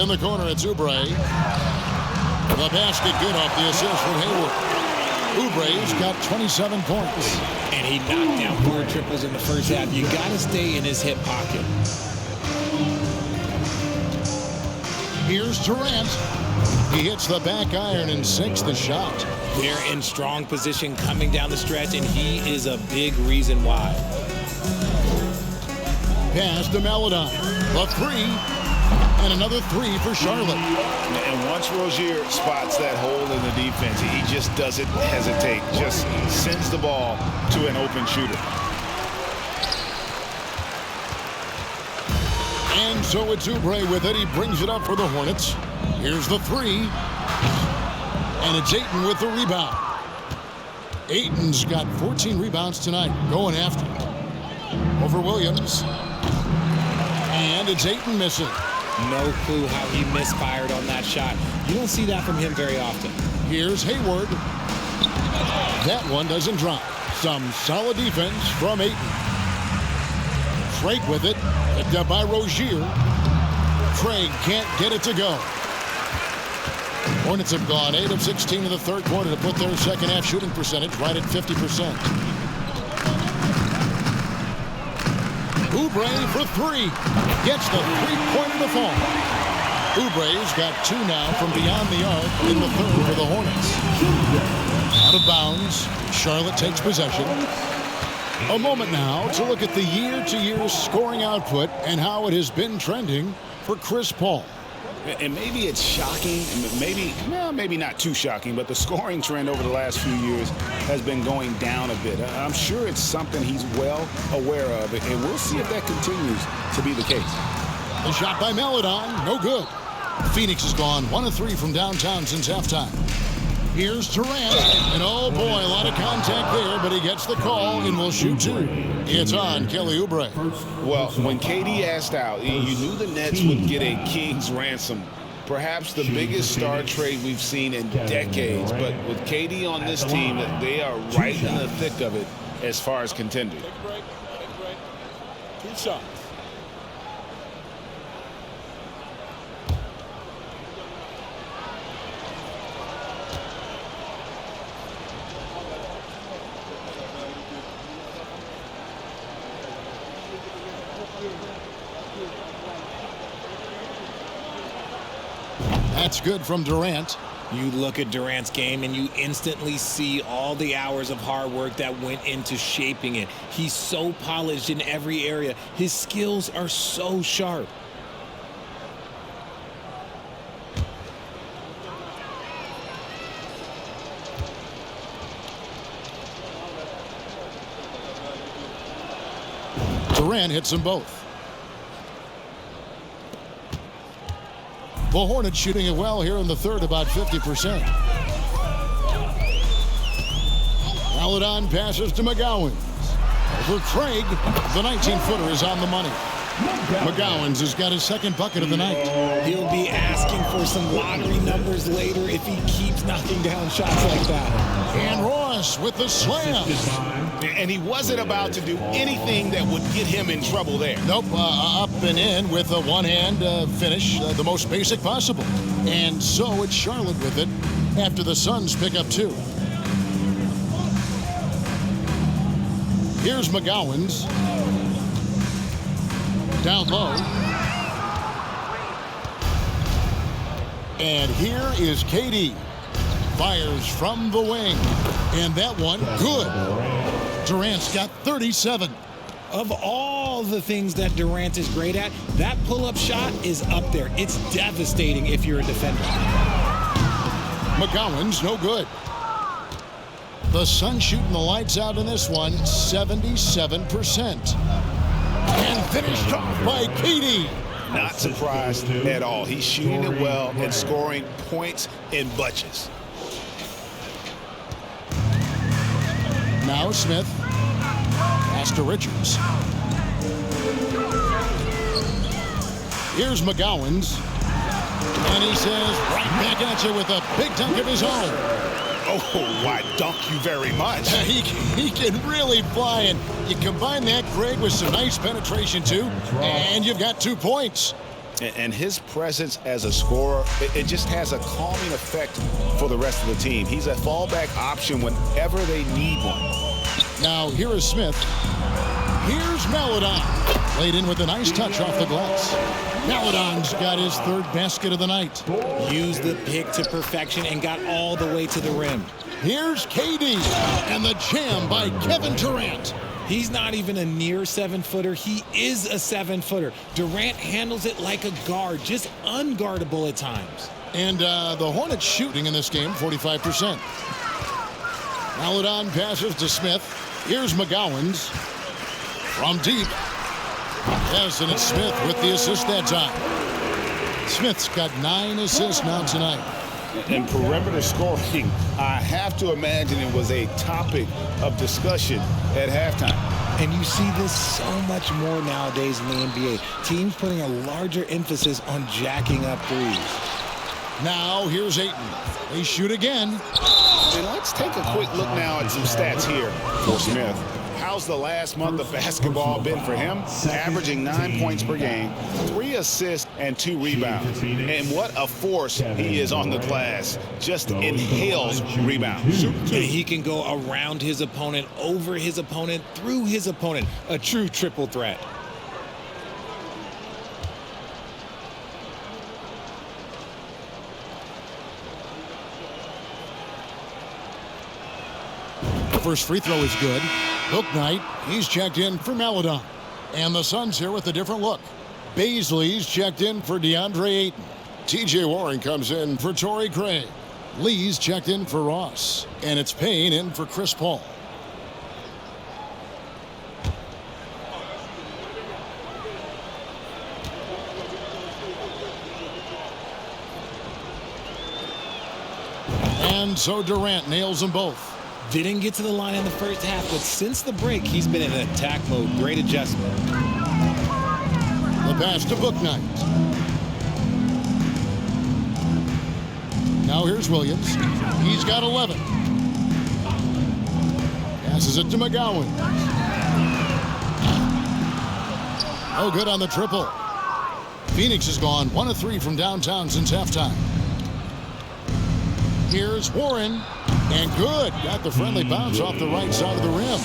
In the corner, it's Oubre. The basket good off the assist from Hayward. Oubre's got 27 points. And he knocked down 4 triples in the first half. You got to stay in his hip pocket. Here's Durant. He hits the back iron and sinks the shot. They're in strong position coming down the stretch, and he is a big reason why. Pass to Maladon. The three. And another three for Charlotte. And once Rozier spots that hole in the defense, he just doesn't hesitate. Just sends the ball to an open shooter. And so it's Oubre with it. He brings it up for the Hornets. Here's the three. And it's Ayton with the rebound. Ayton's got 14 rebounds tonight. Going after it. Over Williams. And it's Ayton missing. No clue how he misfired on that shot. You don't see that from him very often. Here's Hayward. That one doesn't drop. Some solid defense from Ayton. Craig with it. Picked up by Rozier. Craig can't get it to go. Hornets have gone 8 of 16 in the third quarter to put their second half shooting percentage right at 50%. Oubre for three. Gets the three-pointer to fall. Oubre's got 2 now from beyond the arc in the third for the Hornets. Out of bounds. Charlotte takes possession. A moment now to look at the year-to-year scoring output and how it has been trending for Chris Paul. And maybe it's shocking, maybe not too shocking, but the scoring trend over the last few years has been going down a bit. I'm sure it's something he's well aware of, and we'll see if that continues to be the case. The shot by Maladon, no good. Phoenix has gone 1 of 3 from downtown since halftime. Here's Durant, and oh boy, a lot of contact there, but he gets the call and will shoot 2. It's on Kelly Oubre. Well, when KD asked out, you knew the Nets would get a king's ransom. Perhaps the biggest star trade we've seen in decades, but with KD on this team, they are right in the thick of it as far as contenders. 2 shots. That's good from Durant. You look at Durant's game and you instantly see all the hours of hard work that went into shaping it. He's so polished in every area. His skills are so sharp. Durant hits them both. The Hornets shooting it well here in the third, about 50%. Maladon passes to McGowan. Over Craig. The 19-footer is on the money. McGowan's has got his second bucket of the night. He'll be asking for some lottery numbers later if he keeps knocking down shots like that. And Ross with the slam. And he wasn't about to do anything that would get him in trouble there. Nope, up and in with a one-hand finish, the most basic possible. And so it's Charlotte with it after the Suns pick up 2. Here's McGowan's. Down low. And here is KD. Fires from the wing. And that one, good. Durant's got 37. Of all the things that Durant is great at, that pull-up shot is up there. It's devastating if you're a defender. McGowan's no good. The Suns shooting the lights out in this one, 77%. And finished off by KD. Not surprised at all. He's shooting it well and scoring points in bunches. Now Smith. Pass to Richards. Here's McGowan's. And he says, right back at you with a big dunk of his own. Oh, why dunk you very much. He can really fly, and you combine that, Greg, with some nice penetration, too, and you've got 2 points. And his presence as a scorer, it just has a calming effect for the rest of the team. He's a fallback option whenever they need one. Now, here is Smith. Here's Maledon. Laid in with a nice touch off the glass. Maledon's got his 3rd basket of the night. Used the pick to perfection and got all the way to the rim. Here's KD and the jam by Kevin Durant. He's not even a near 7-footer. He is a 7-footer. Durant handles it like a guard, just unguardable at times. And the Hornets shooting in this game, 45%. Maledon passes to Smith. Here's McGowan's. From deep. Yes, and it's Smith with the assist that time. Smith's got 9 assists now tonight. And perimeter scoring, I have to imagine it was a topic of discussion at halftime. And you see this so much more nowadays in the NBA. Teams putting a larger emphasis on jacking up threes. Now here's Ayton. They shoot again. And let's take a quick look now at some stats here for Smith. How's the last month of basketball been for him? Averaging 9 points per game, 3 assists, and 2 rebounds. And what a force he is on the glass. Just inhales rebounds. And he can go around his opponent, over his opponent, through his opponent. A true triple threat. The first free throw is good. Hook night, he's checked in for Maledon. And the Suns here with a different look. Baisley's checked in for DeAndre Ayton. TJ Warren comes in for Torrey Craig. Lee's checked in for Ross. And it's Payne in for Chris Paul. And so Durant nails them both. Didn't get to the line in the first half, but since the break, he's been in attack mode. Great adjustment. The pass to Bouknight. Now here's Williams. He's got 11. Passes it to McGowan. Oh, good on the triple. Phoenix has gone 1 of 3 from downtown since halftime. Here's Warren. And good. Got the friendly bounce off the right side of the rim.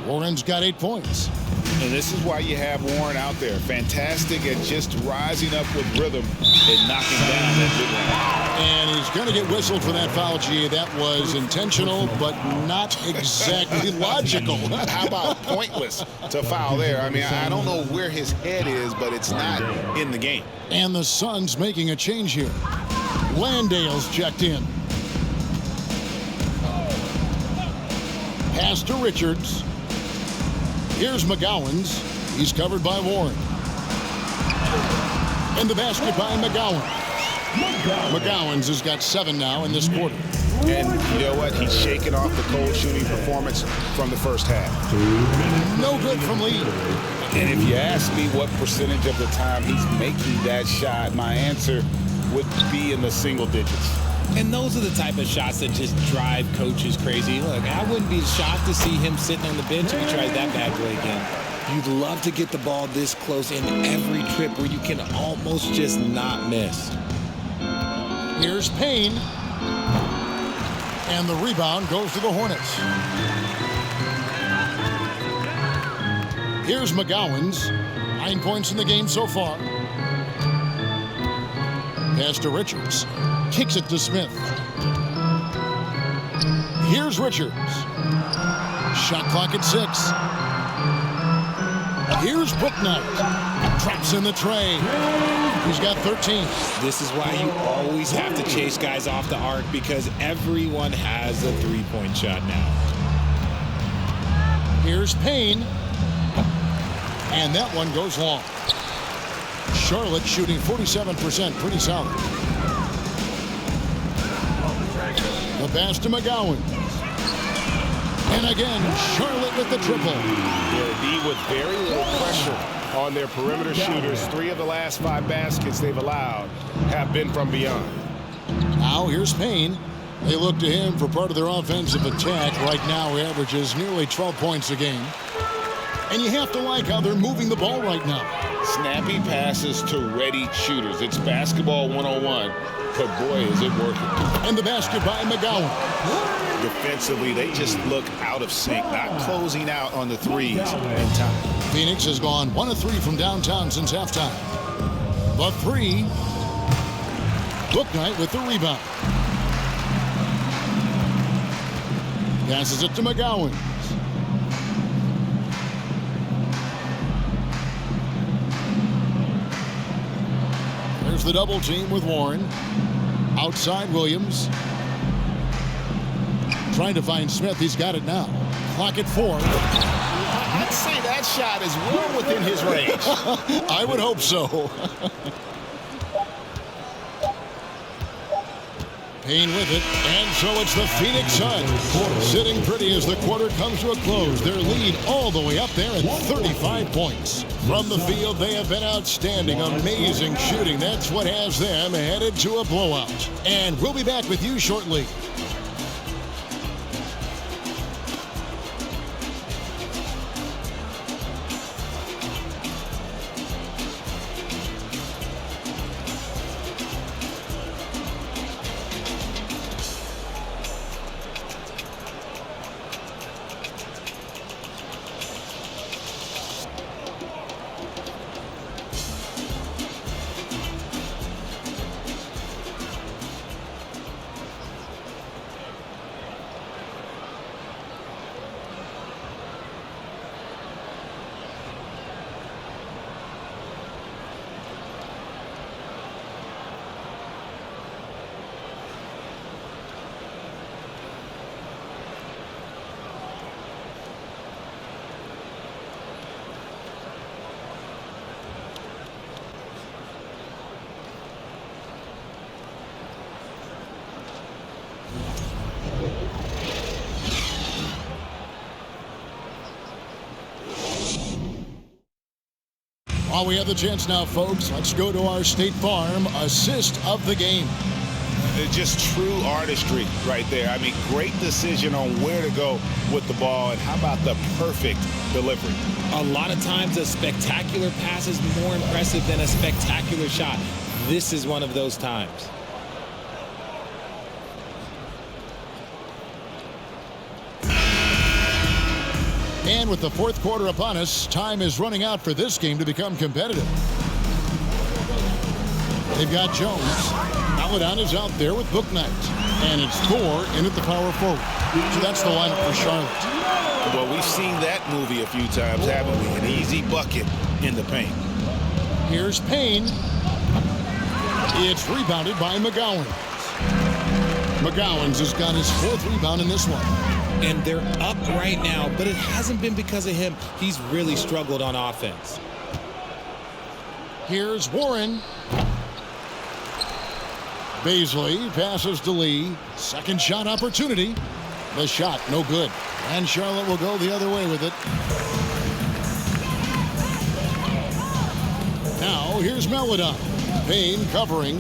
Warren's got 8 points. And this is why you have Warren out there. Fantastic at just rising up with rhythm and knocking down that mid-range. And he's going to get whistled for that foul, G. That was intentional, but not exactly logical. How about pointless to foul there? I mean, I don't know where his head is, but it's not in the game. And the Suns making a change here. Landale's checked in. Pass to Richards. Here's McGowan's. He's covered by Warren. And the basket by McGowan. McGowan's has got 7 now in this quarter. And you know what? He's shaking off the cold shooting performance from the first half. No good from Lee. And if you ask me what percentage of the time he's making that shot, my answer would be in the single digits. And those are the type of shots that just drive coaches crazy. Look, I wouldn't be shocked to see him sitting on the bench if he tries that bad play again. You'd love to get the ball this close in every trip where you can almost just not miss. Here's Payne. And the rebound goes to the Hornets. Here's McGowan's. 9 points in the game so far. Pass to Richards. Kicks it to Smith. Here's Richards. Shot clock at 6. Here's Bouknight. Drops in the tray. He's got 13. This is why you always have to chase guys off the arc, because everyone has a three-point shot now. Here's Payne. And that one goes long. Charlotte shooting 47%, pretty solid. The pass to McGowan. And again, Charlotte with the triple. D with very little pressure on their perimeter shooters. 3 of the last 5 baskets they've allowed have been from beyond. Now here's Payne. They look to him for part of their offensive attack. Right now he averages nearly 12 points a game. And you have to like how they're moving the ball right now. Snappy passes to ready shooters. It's basketball 101, but boy, is it working. And the basket by McGowan. Defensively, they just look out of sync, not closing out on the threes in time. Phoenix has gone 1 of 3 from downtown since halftime. The 3. Bouknight with the rebound. Passes it to McGowan. There's the double team with Warren. Outside Williams. Trying to find Smith. He's got it now. Clock at 4. I'd say that shot is well within his range. I would hope so. Payne with it, and so it's the Phoenix Suns sitting pretty as the quarter comes to a close. Their lead all the way up there at 35 points. From the field, they have been outstanding, amazing shooting. That's what has them headed to a blowout. And we'll be back with you shortly. While we have the chance now, folks, let's go to our State Farm assist of the game. It's just true artistry right there. I mean, great decision on where to go with the ball, and how about the perfect delivery? A lot of times a spectacular pass is more impressive than a spectacular shot. This is one of those times. And with the fourth quarter upon us, time is running out for this game to become competitive. They've got Jones. Maladon is out there with Bouknight. And it's Thor in at the power forward. So that's the lineup for Charlotte. Well, we've seen that movie a few times, haven't we? An easy bucket in the paint. Here's Payne. It's rebounded by McGowan. McGowan's has got his 4th rebound in this one. And they're up right now, but it hasn't been because of him. He's really struggled on offense. Here's Warren. Baisley passes to Lee. Second shot opportunity. The shot, no good. And Charlotte will go the other way with it. Now, here's Melodon. Payne covering.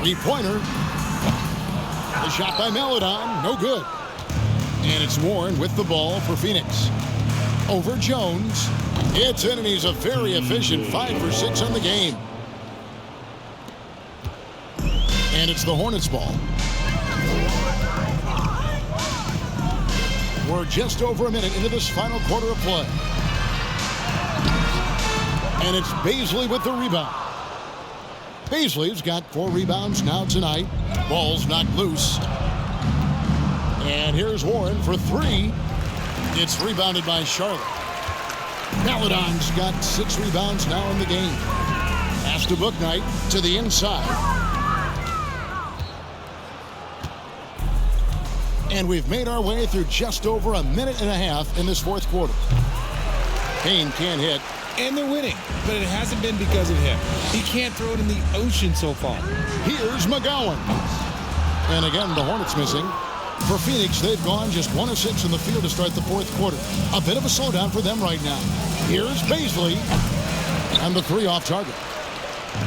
Three-pointer. The shot by Melodon, no good. And it's Warren with the ball for Phoenix. Over Jones. It's in, and he's a very efficient 5 for 6 on the game. And it's the Hornets ball. We're just over a minute into this final quarter of play. And it's Baisley with the rebound. Baisley's got 4 rebounds now tonight. Ball's knocked loose. And here's Warren for 3. It's rebounded by Charlotte. Melodon's got 6 rebounds now in the game. Pass to Bouknight to the inside. And we've made our way through just over a minute and a half in this fourth quarter. Payne can't hit. And they're winning, but it hasn't been because of him. He can't throw it in the ocean so far. Here's McGowan. And again, the Hornets missing. For Phoenix, they've gone just 1 of 6 in the field to start the fourth quarter. A bit of a slowdown for them right now. Here's Baisley. And the 3 off target.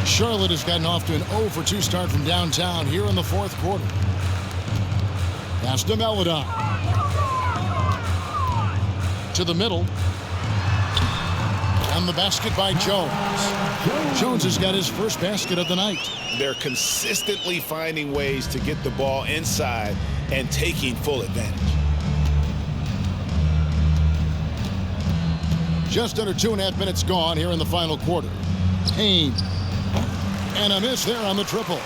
Charlotte has gotten off to an 0 for 2 start from downtown here in the fourth quarter. Pass to Melodon. To the middle. And the basket by Jones. Jones has got his first basket of the night. They're consistently finding ways to get the ball inside and taking full advantage. Just under 2.5 minutes gone here in the final quarter. Payne. And a miss there on the triple.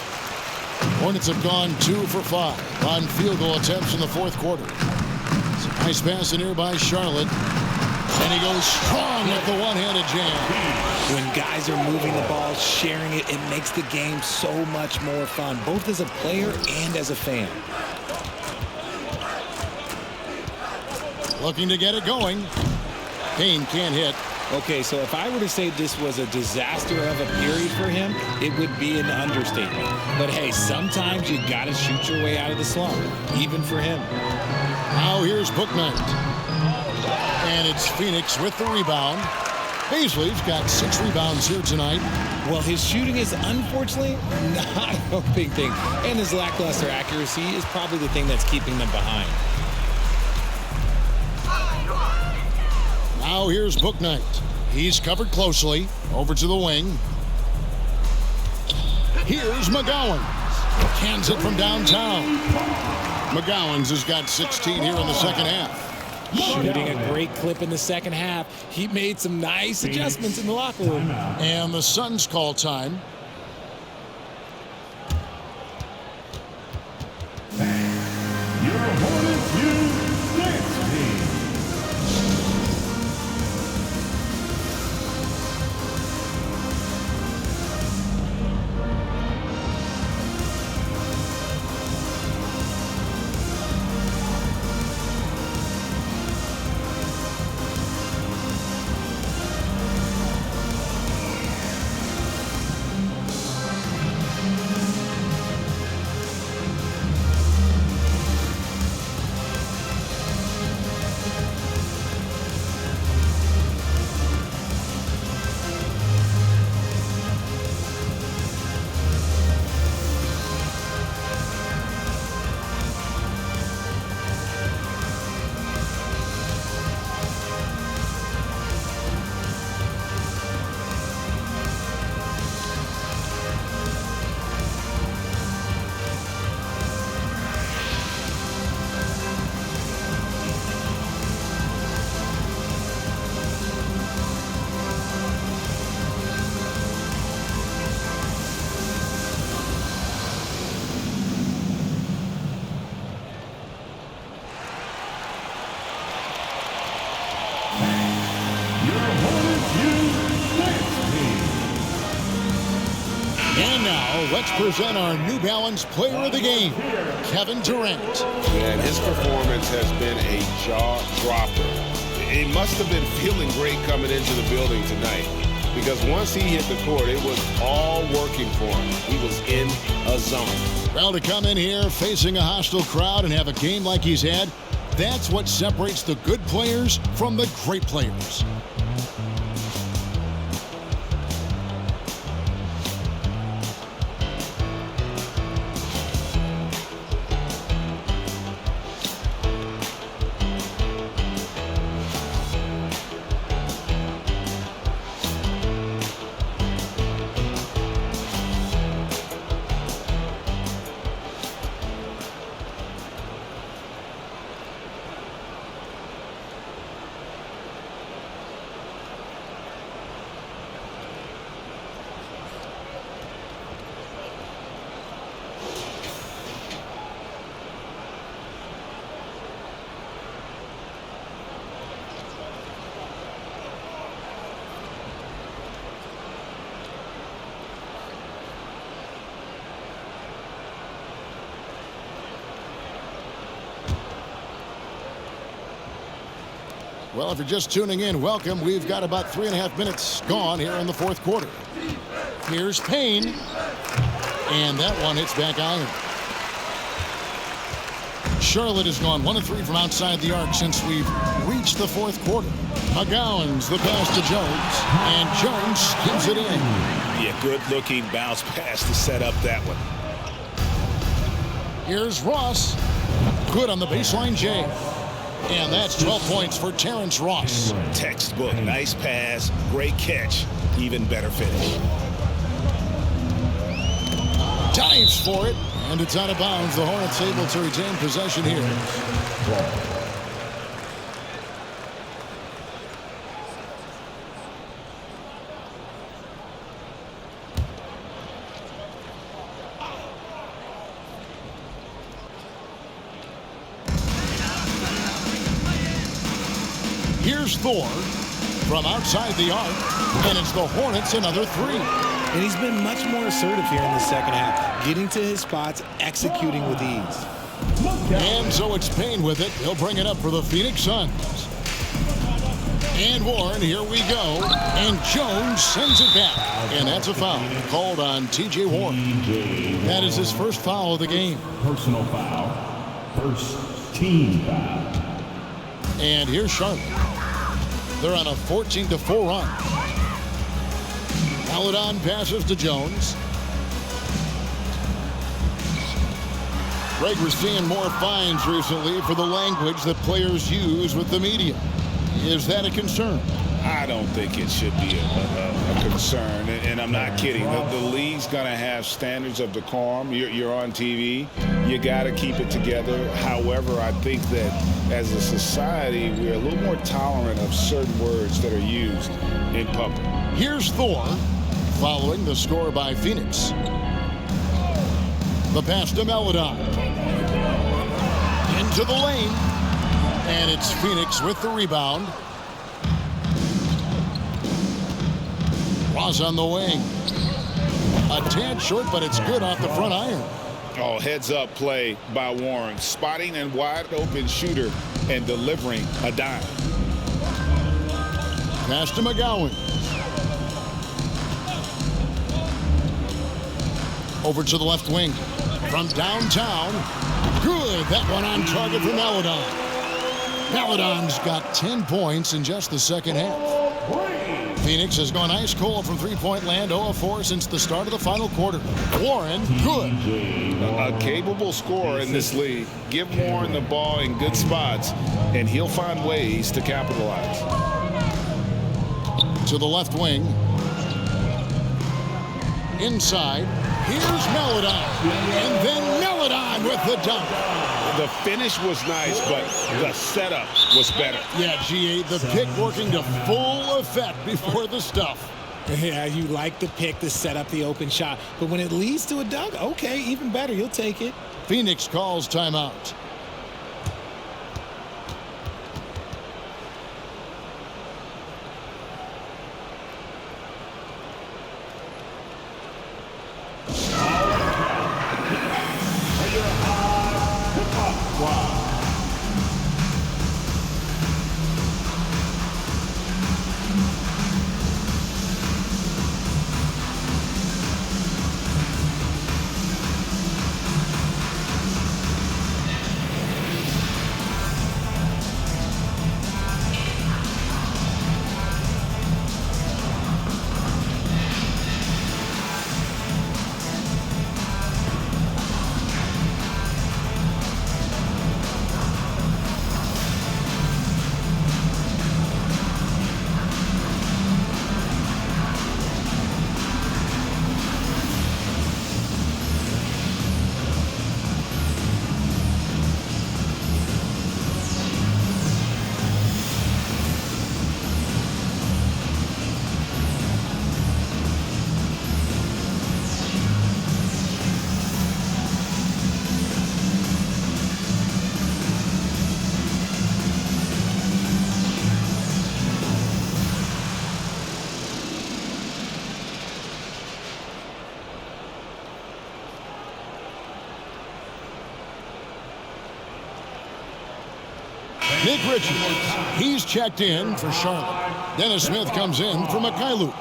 Hornets have gone 2 for 5 on field goal attempts in the fourth quarter. It's a nice pass in here by Charlotte. And he goes strong with the one-handed jam. When guys are moving the ball, sharing it, it makes the game so much more fun, both as a player and as a fan. Looking to get it going. Payne can't hit. Okay, so if I were to say this was a disaster of a period for him, it would be an understatement. But hey, sometimes you got to shoot your way out of the slump, even for him. Now here's Bouknight. And it's Phoenix with the rebound. Baisley's got 6 rebounds here tonight. Well, his shooting is unfortunately not a big thing. And his lackluster accuracy is probably the thing that's keeping them behind. Now here's Bouknight. He's covered closely. Over to the wing. Here's McGowan. Cans it from downtown. McGowan's has got 16 here in the second half. Shooting a great clip in the second half. He made some nice adjustments in the locker room. And the Suns call time. Your Hornets Youth Dance Team. And now, let's present our New Balance Player of the Game, Kevin Durant. And his performance has been a jaw-dropper. He must have been feeling great coming into the building tonight. because once he hit the court, it was all working for him. He was in a zone. Well, to come in here facing a hostile crowd and have a game like he's had, that's what separates the good players from the great players. Well, if you're just tuning in, welcome. We've got about 3.5 minutes gone here in the fourth quarter. Here's Payne. And that one hits back iron. Charlotte has gone 1 of 3 from outside the arc since we've reached the fourth quarter. McGowan's the pass to Jones. And Jones skims it in. Yeah, good-looking bounce pass to set up that one. Here's Ross. Good on the baseline J. And that's 12 points for Terrence Ross. Textbook. Nice pass. Great catch. Even better finish. Dives for it. And it's out of bounds. The Hornets able to retain possession here. Here's Thor from outside the arc, and it's the Hornets another 3. And he's been much more assertive here in the second half, getting to his spots, executing with ease. And so it's Payne with it. He'll bring it up for the Phoenix Suns. And Warren, here we go. And Jones sends it back. And that's a foul called on T.J. Warren. That is his first foul of the game. Personal foul. First team foul. And here's Charlotte. They're on a 14-4 run. Paladon passes to Jones. Greg, we're seeing more fines recently for the language that players use with the media. Is that a concern? I don't think it should be a concern, and I'm not kidding. The league's going to have standards of decorum. You're on TV. You got to keep it together. However, I think that as a society, we're a little more tolerant of certain words that are used in public. Here's Thor, following the score by Phoenix. The pass to Meladon. Into the lane. And it's Phoenix with the rebound. Ross on the wing. A tad short, but it's good off the front iron. Oh, heads-up play by Warren. Spotting a wide-open shooter and delivering a dime. Pass to McGowan. Over to the left wing. From downtown. Good. That one on target for Meladon. Meladon's got 10 points in just the second half. Phoenix has gone ice cold from three-point land, 0-4 since the start of the final quarter. Warren, good. A capable scorer in this league. Give Warren the ball in good spots, and he'll find ways to capitalize. To the left wing. Inside. Here's Meladon. And then Meladon with the dunk. The finish was nice, but the setup was better. Yeah, G8, the pick working to full effect before the stuff. Yeah, you like the pick to set up the open shot. But when it leads to a dunk, okay, even better. You'll take it. Phoenix calls timeout. Nick Richards, he's checked in for Charlotte. Dennis Smith comes in for Mikhailuk.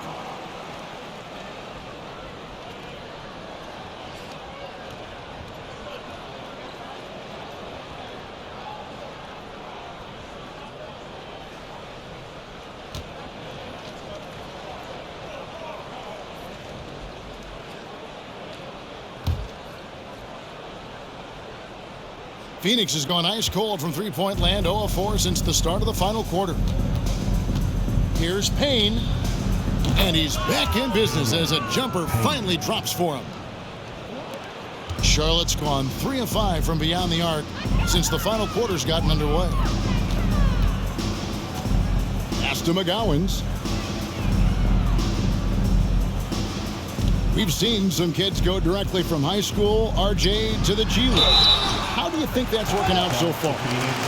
Phoenix has gone ice cold from three-point land, 0 of 4 since the start of the final quarter. Here's Payne, and he's back in business as a jumper finally drops for him. Charlotte's gone 3 of 5 from beyond the arc since the final quarter's gotten underway. Pass to McGowans. We've seen some kids go directly from high school, RJ, to the G League. How do you think that's working out so far?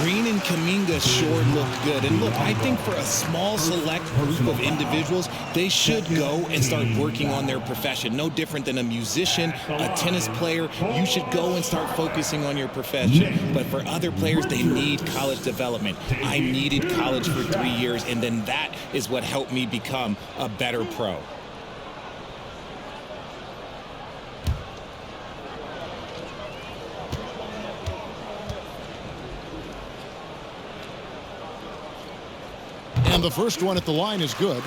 Green and Kuminga sure look good. And look, I think for a small select group of individuals, they should go and start working on their profession. No different than a musician, a tennis player. You should go and start focusing on your profession. But for other players, they need college development. I needed college for 3 years, and then that is what helped me become a better pro. And the first one at the line is good.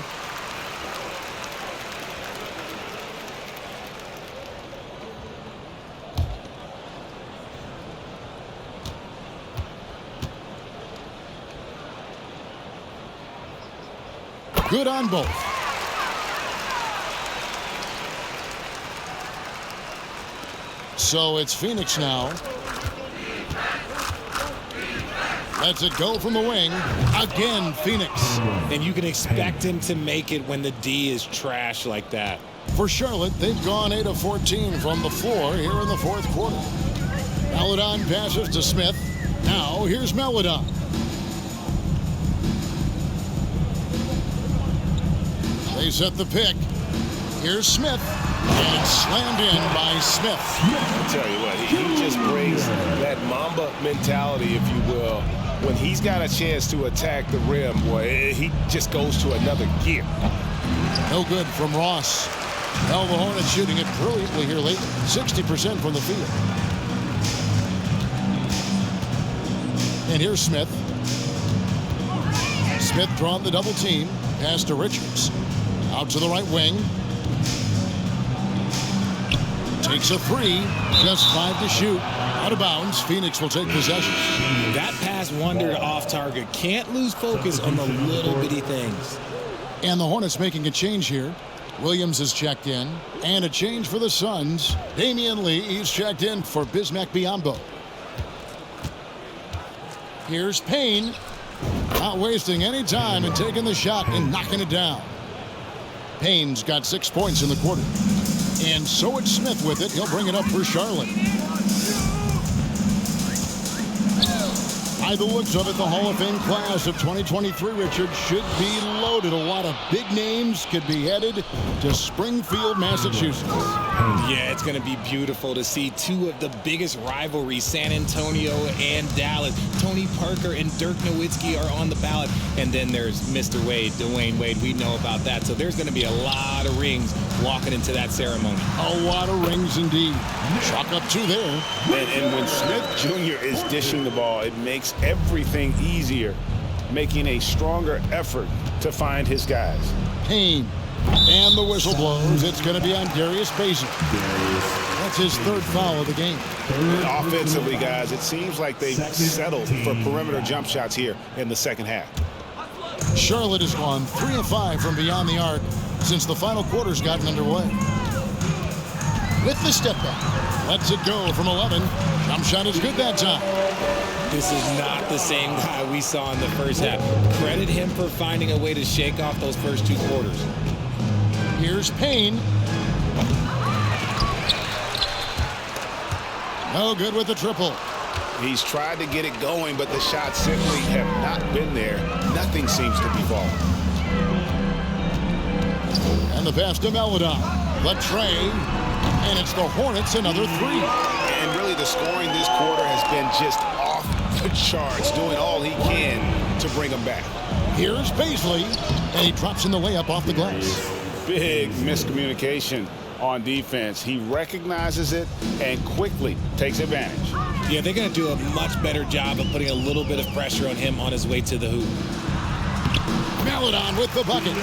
Good on both. So it's Phoenix now. Lets it go from the wing. Again, Phoenix. And you can expect him to make it when the D is trash like that. For Charlotte, they've gone 8 of 14 from the floor here in the fourth quarter. Melodon passes to Smith. Now here's Melodon. They set the pick. Here's Smith. And slammed in by Smith. I tell you what, he just brings that Mamba mentality, if you will. When he's got a chance to attack the rim, boy, he just goes to another gear. No good from Ross. Well, the Hornets shooting it brilliantly here lately. 60% from the field. And here's Smith. Smith drawn the double team. Pass to Richards. Out to the right wing. Takes a three. Just 5 to shoot. Out of bounds. Phoenix will take possession. That pass wandered off target. Can't lose focus on the little bitty things. And the Hornets making a change here. Williams is checked in. And a change for the Suns. Damian Lee is checked in for Bismack Biyombo. Here's Payne. Not wasting any time and taking the shot and knocking it down. Payne's got 6 points in the quarter. And so it's Smith with it. He'll bring it up for Charlotte. By the looks of it, the Hall of Fame class of 2023, Richard, should be loaded. A lot of big names could be headed to Springfield, Massachusetts. Yeah, it's going to be beautiful to see 2 of the biggest rivalries, San Antonio and Dallas. Tony Parker and Dirk Nowitzki are on the ballot. And then there's Mr. Wade, Dwayne Wade. We know about that. So there's going to be a lot of rings walking into that ceremony. A lot of rings indeed. Chalk up 2 there. And when Smith Jr. is dishing the ball, it makes everything easier, making a stronger effort to find his guys. Payne. And the whistle blows. It's going to be on Darius Bazin. That's his 3rd foul of the game. And offensively, guys, it seems like they settled for perimeter jump shots here in the second half. Charlotte has gone 3 of 5 from beyond the arc since the final quarter's gotten underway. With the step back. Lets it go from 11. Jump shot is good that time. This is not the same guy we saw in the first half. Credit him for finding a way to shake off those first 2 quarters. Here's Payne. No good with the triple. He's tried to get it going, but the shots simply have not been there. Nothing seems to be falling. And the pass to Melodon. The tray. And it's the Hornets another 3. And really the scoring this quarter has been just off the charts, doing all he can to bring them back. Here's Baisley, and he drops in the layup off the glass. Big miscommunication on defense. He recognizes it and quickly takes advantage. Yeah, they're going to do a much better job of putting a little bit of pressure on him on his way to the hoop. Maledon with the bucket.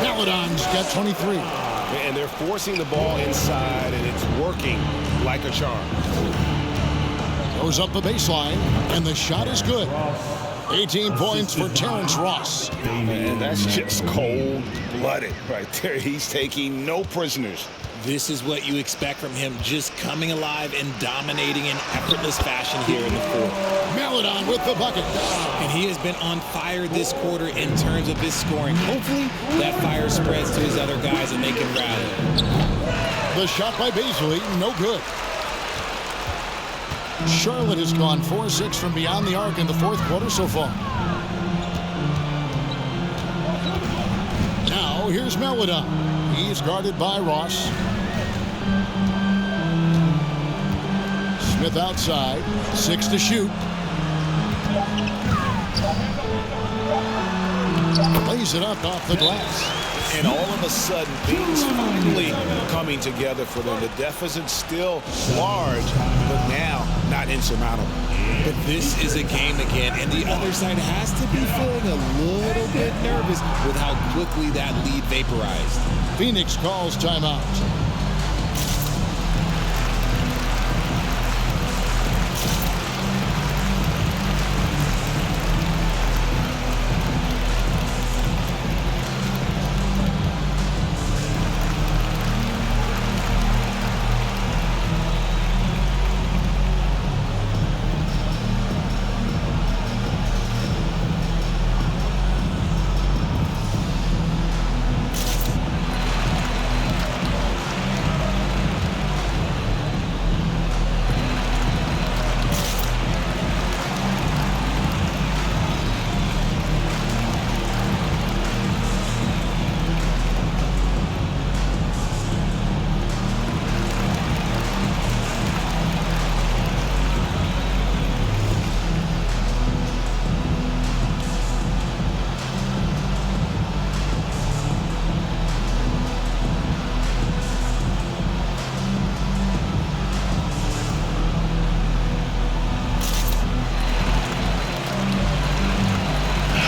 Maledon's got 23. And they're forcing the ball inside, and it's working like a charm. Goes up the baseline, and the shot is good. 18 points for Terrence Ross. And that's just cold-blooded right there. He's taking no prisoners. This is what you expect from him, just coming alive and dominating in effortless fashion here in the fourth. Maledon with the bucket. And he has been on fire this quarter in terms of his scoring. Hopefully that fire spreads to his other guys and they can rally. The shot by Baisley, no good. Charlotte has gone 4-6 from beyond the arc in the fourth quarter so far. Now here's Maledon. He's guarded by Ross. Smith outside, 6 to shoot. Lays it up off the glass. And all of a sudden, things finally coming together for them. The deficit's still large, but now not insurmountable. But this is a game again, and the other side has to be feeling a little bit nervous with how quickly that lead vaporized. Phoenix calls timeout.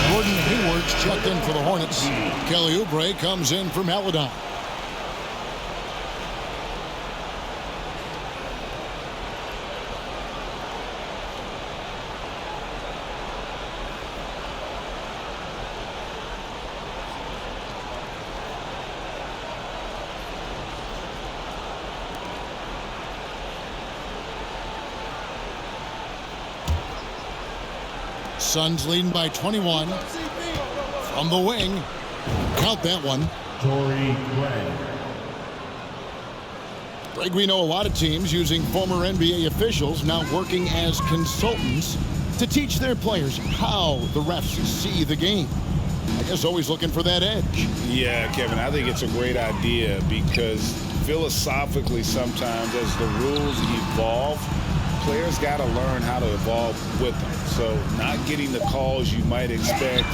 Gordon Hayward's checked in for the Hornets. Kelly Oubre comes in for Maledon. Suns leading by 21. From the wing. Count that one. Torrey Greg, we know a lot of teams using former NBA officials now working as consultants to teach their players how the refs see the game. I guess always looking for that edge. Yeah, Kevin, I think it's a great idea because philosophically sometimes as the rules evolve, players got to learn how to evolve with them. So not getting the calls you might expect,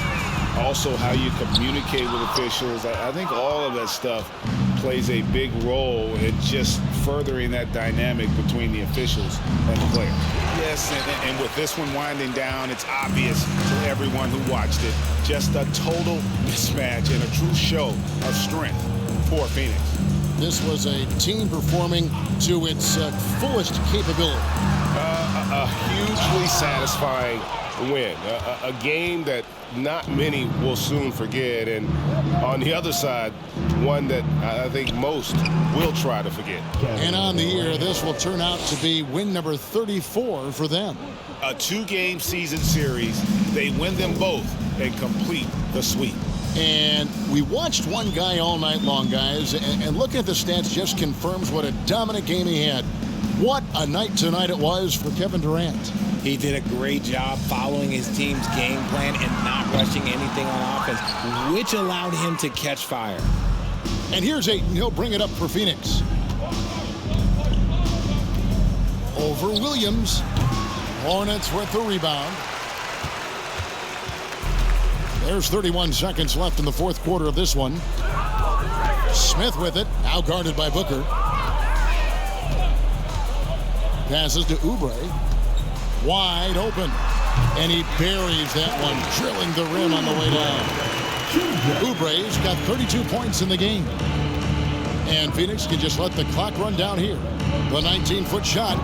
also how you communicate with officials. I think all of that stuff plays a big role in just furthering that dynamic between the officials and the player. Yes, and with this one winding down, it's obvious to everyone who watched it, just a total mismatch and a true show of strength for Phoenix. This was a team performing to its fullest capability. A hugely satisfying win. A game that not many will soon forget. And on the other side, one that I think most will try to forget. And on the year, this will turn out to be win number 34 for them. A two-game season series. They win them both and complete the sweep. And we watched one guy all night long, guys, and looking at the stats just confirms what a dominant game he had. What a night tonight it was for Kevin Durant. He did a great job following his team's game plan and not rushing anything on offense, which allowed him to catch fire. And here's Ayton. He'll bring it up for Phoenix. Over Williams. Hornets with the rebound. There's 31 seconds left in the fourth quarter of this one. Smith with it, now guarded by Booker. Passes to Oubre. Wide open. And he buries that one, drilling the rim on the way down. Oubre's got 32 points in the game. And Phoenix can just let the clock run down here. The 19-foot shot.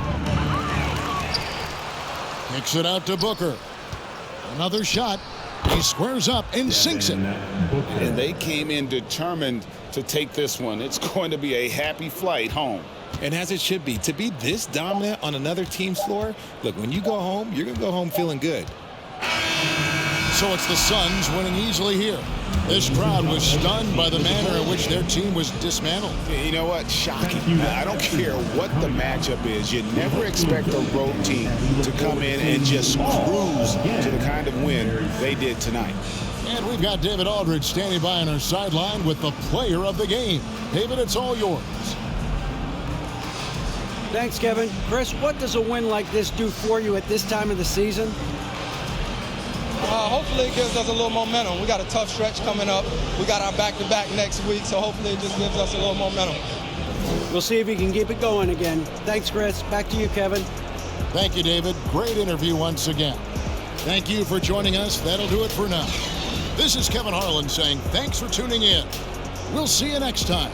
Kicks it out to Booker. Another shot. He squares up and sinks it. And they came in determined to take this one. It's going to be a happy flight home. And as it should be. To be this dominant on another team's floor, look, when you go home, you're going to go home feeling good. So it's the Suns winning easily here. This crowd was stunned by the manner in which their team was dismantled. You know what? Shocking. I don't care what the matchup is. You never expect a road team to come in and just cruise to the kind of win they did tonight. And we've got David Aldridge standing by on our sideline with the player of the game. David, it's all yours. Thanks, Kevin. Chris, what does a win like this do for you at this time of the season? Hopefully it gives us a little momentum. We got a tough stretch coming up. We got our back-to-back next week, so hopefully it just gives us a little momentum. We'll see if he can keep it going again. Thanks, Chris. Back to you, Kevin. Thank you, David. Great interview once again. Thank you for joining us. That'll do it for now. This is Kevin Harlan saying thanks for tuning in. We'll see you next time.